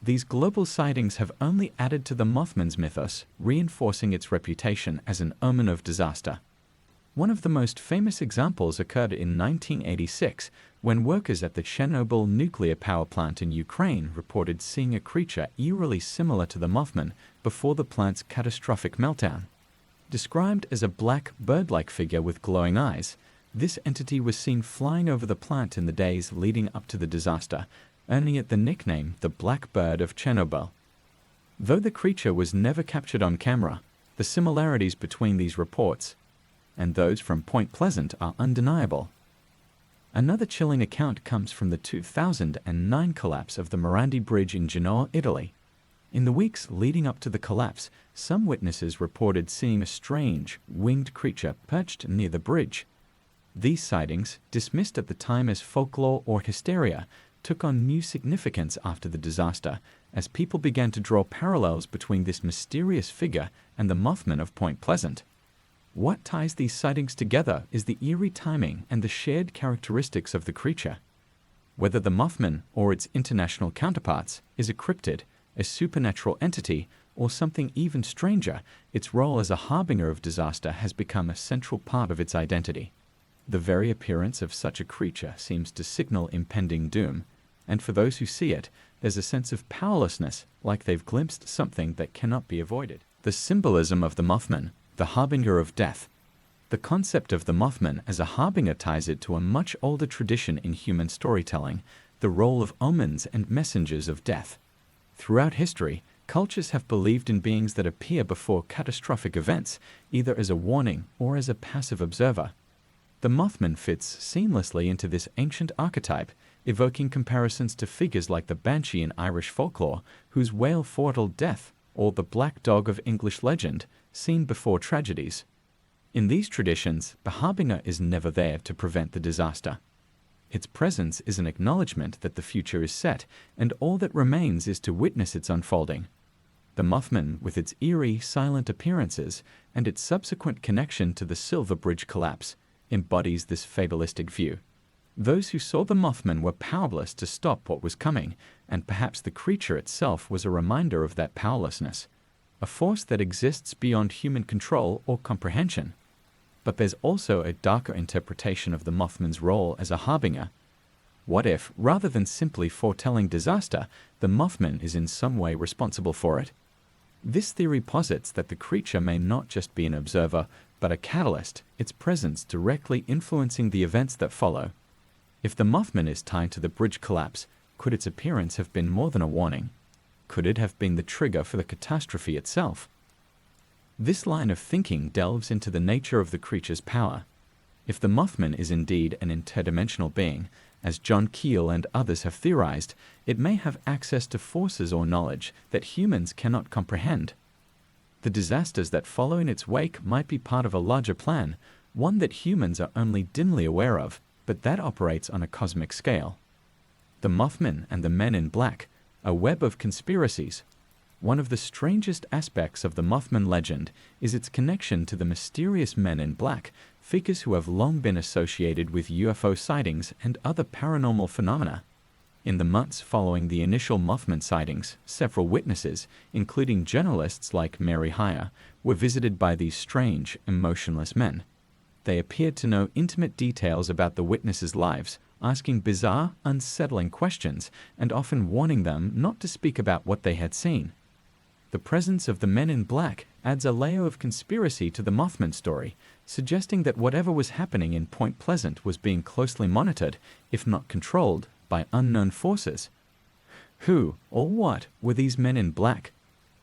[SPEAKER 1] These global sightings have only added to the Mothman's mythos, reinforcing its reputation as an omen of disaster. One of the most famous examples occurred in 1986, when workers at the Chernobyl nuclear power plant in Ukraine reported seeing a creature eerily similar to the Mothman before the plant's catastrophic meltdown. Described as a black, bird-like figure with glowing eyes, this entity was seen flying over the plant in the days leading up to the disaster, earning it the nickname the Black Bird of Chernobyl. Though the creature was never captured on camera, the similarities between these reports and those from Point Pleasant are undeniable. Another chilling account comes from the 2009 collapse of the Morandi Bridge in Genoa, Italy. In the weeks leading up to the collapse, some witnesses reported seeing a strange, winged creature perched near the bridge. These sightings, dismissed at the time as folklore or hysteria, took on new significance after the disaster, as people began to draw parallels between this mysterious figure and the Mothman of Point Pleasant. What ties these sightings together is the eerie timing and the shared characteristics of the creature. Whether the Mothman, or its international counterparts, is a cryptid, a supernatural entity, or something even stranger, its role as a harbinger of disaster has become a central part of its identity. The very appearance of such a creature seems to signal impending doom, and for those who see it, there's a sense of powerlessness, like they've glimpsed something that cannot be avoided. The symbolism of the Mothman, the harbinger of death. The concept of the Mothman as a harbinger ties it to a much older tradition in human storytelling, the role of omens and messengers of death. Throughout history, cultures have believed in beings that appear before catastrophic events, either as a warning or as a passive observer. The Mothman fits seamlessly into this ancient archetype, evoking comparisons to figures like the Banshee in Irish folklore, whose wail foretell death, or the Black Dog of English legend, seen before tragedies. In these traditions, the harbinger is never there to prevent the disaster. Its presence is an acknowledgement that the future is set, and all that remains is to witness its unfolding. The Mothman, with its eerie, silent appearances, and its subsequent connection to the Silver Bridge collapse, embodies this fatalistic view. Those who saw the Mothman were powerless to stop what was coming, and perhaps the creature itself was a reminder of that powerlessness, a force that exists beyond human control or comprehension. But there's also a darker interpretation of the Mothman's role as a harbinger. What if, rather than simply foretelling disaster, the Mothman is in some way responsible for it? This theory posits that the creature may not just be an observer, but a catalyst, its presence directly influencing the events that follow. If the Mothman is tied to the bridge collapse, could its appearance have been more than a warning? Could it have been the trigger for the catastrophe itself? This line of thinking delves into the nature of the creature's power. If the Mothman is indeed an interdimensional being, as John Keel and others have theorized, it may have access to forces or knowledge that humans cannot comprehend. The disasters that follow in its wake might be part of a larger plan, one that humans are only dimly aware of, but that operates on a cosmic scale. The Mothman and the Men in Black, a web of conspiracies. One of the strangest aspects of the Mothman legend is its connection to the mysterious Men in Black, figures who have long been associated with UFO sightings and other paranormal phenomena. In the months following the initial Mothman sightings, several witnesses, including journalists like Mary Hyre, were visited by these strange, emotionless men. They appeared to know intimate details about the witnesses' lives, asking bizarre, unsettling questions, and often warning them not to speak about what they had seen. The presence of the Men in Black adds a layer of conspiracy to the Mothman story, suggesting that whatever was happening in Point Pleasant was being closely monitored, if not controlled, by unknown forces. Who, or what, were these Men in Black?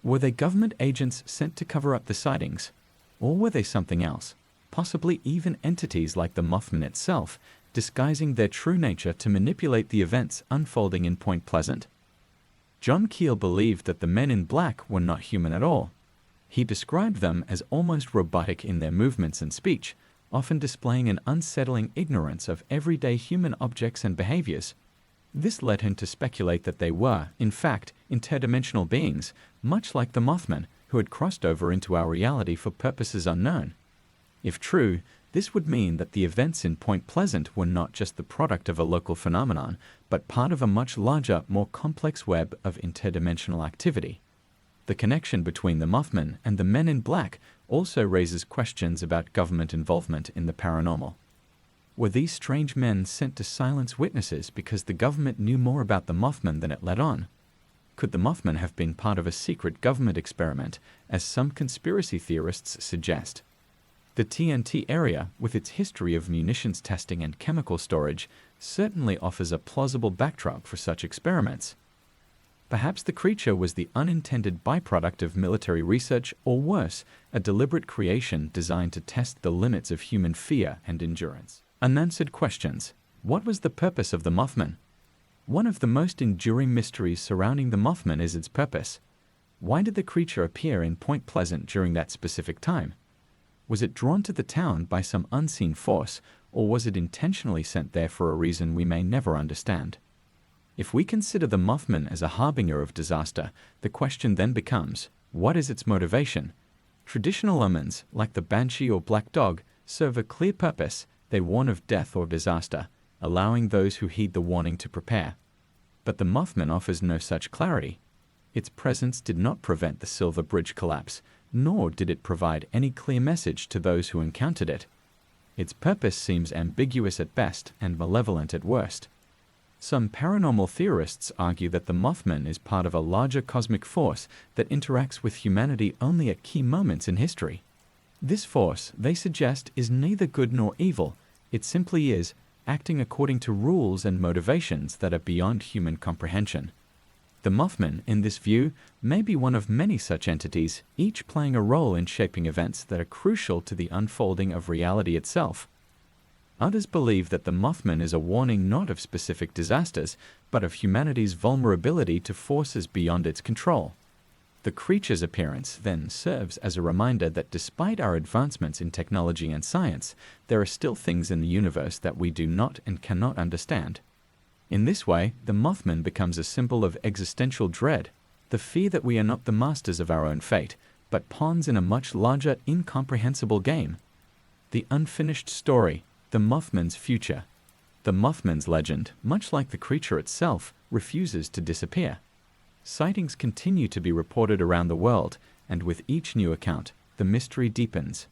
[SPEAKER 1] Were they government agents sent to cover up the sightings? Or were they something else? Possibly even entities like the Mothman itself, disguising their true nature to manipulate the events unfolding in Point Pleasant. John Keel believed that the Men in Black were not human at all. He described them as almost robotic in their movements and speech, often displaying an unsettling ignorance of everyday human objects and behaviors. This led him to speculate that they were, in fact, interdimensional beings, much like the Mothman, who had crossed over into our reality for purposes unknown. If true, this would mean that the events in Point Pleasant were not just the product of a local phenomenon, but part of a much larger, more complex web of interdimensional activity. The connection between the Mothman and the Men in Black also raises questions about government involvement in the paranormal. Were these strange men sent to silence witnesses because the government knew more about the Mothman than it let on? Could the Mothman have been part of a secret government experiment, as some conspiracy theorists suggest? The TNT area, with its history of munitions testing and chemical storage, certainly offers a plausible backdrop for such experiments. Perhaps the creature was the unintended byproduct of military research, or worse, a deliberate creation designed to test the limits of human fear and endurance. Unanswered questions, What was the purpose of the Mothman? One of the most enduring mysteries surrounding the Mothman is its purpose. Why did the creature appear in Point Pleasant during that specific time? Was it drawn to the town by some unseen force, or was it intentionally sent there for a reason we may never understand? If we consider the Mothman as a harbinger of disaster, the question then becomes, what is its motivation? Traditional omens, like the banshee or black dog, serve a clear purpose. They warn of death or disaster, allowing those who heed the warning to prepare. But the Mothman offers no such clarity. Its presence did not prevent the Silver Bridge collapse, nor did it provide any clear message to those who encountered it. Its purpose seems ambiguous at best and malevolent at worst. Some paranormal theorists argue that the Mothman is part of a larger cosmic force that interacts with humanity only at key moments in history. This force, they suggest, is neither good nor evil. It simply is, acting according to rules and motivations that are beyond human comprehension. The Mothman, in this view, may be one of many such entities, each playing a role in shaping events that are crucial to the unfolding of reality itself. Others believe that the Mothman is a warning not of specific disasters, but of humanity's vulnerability to forces beyond its control. The creature's appearance then serves as a reminder that despite our advancements in technology and science, there are still things in the universe that we do not and cannot understand. In this way, the Mothman becomes a symbol of existential dread, the fear that we are not the masters of our own fate, but pawns in a much larger, incomprehensible game. The unfinished story, the Mothman's future. The Mothman's legend, much like the creature itself, refuses to disappear. Sightings continue to be reported around the world, and with each new account, the mystery deepens.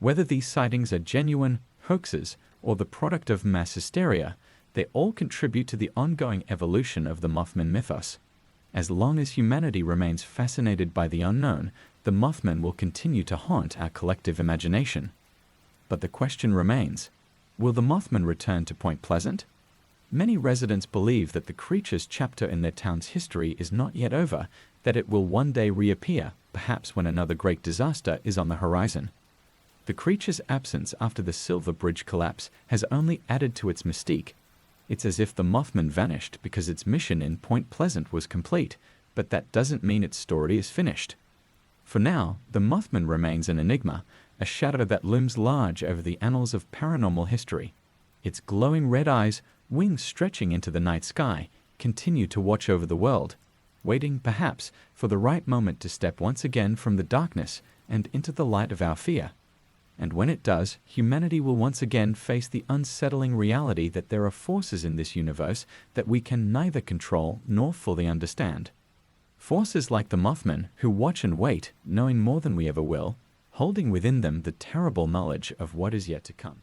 [SPEAKER 1] Whether these sightings are genuine, hoaxes, or the product of mass hysteria, they all contribute to the ongoing evolution of the Mothman mythos. As long as humanity remains fascinated by the unknown, the Mothman will continue to haunt our collective imagination. But the question remains, will the Mothman return to Point Pleasant? Many residents believe that the creature's chapter in their town's history is not yet over, that it will one day reappear, perhaps when another great disaster is on the horizon. The creature's absence after the Silver Bridge collapse has only added to its mystique. It's as if the Mothman vanished because its mission in Point Pleasant was complete, but that doesn't mean its story is finished. For now, the Mothman remains an enigma, a shadow that looms large over the annals of paranormal history. Its glowing red eyes, wings stretching into the night sky, continue to watch over the world, waiting, perhaps, for the right moment to step once again from the darkness and into the light of our fear. And when it does, humanity will once again face the unsettling reality that there are forces in this universe that we can neither control nor fully understand. Forces like the Mothman, who watch and wait, knowing more than we ever will, holding within them the terrible knowledge of what is yet to come.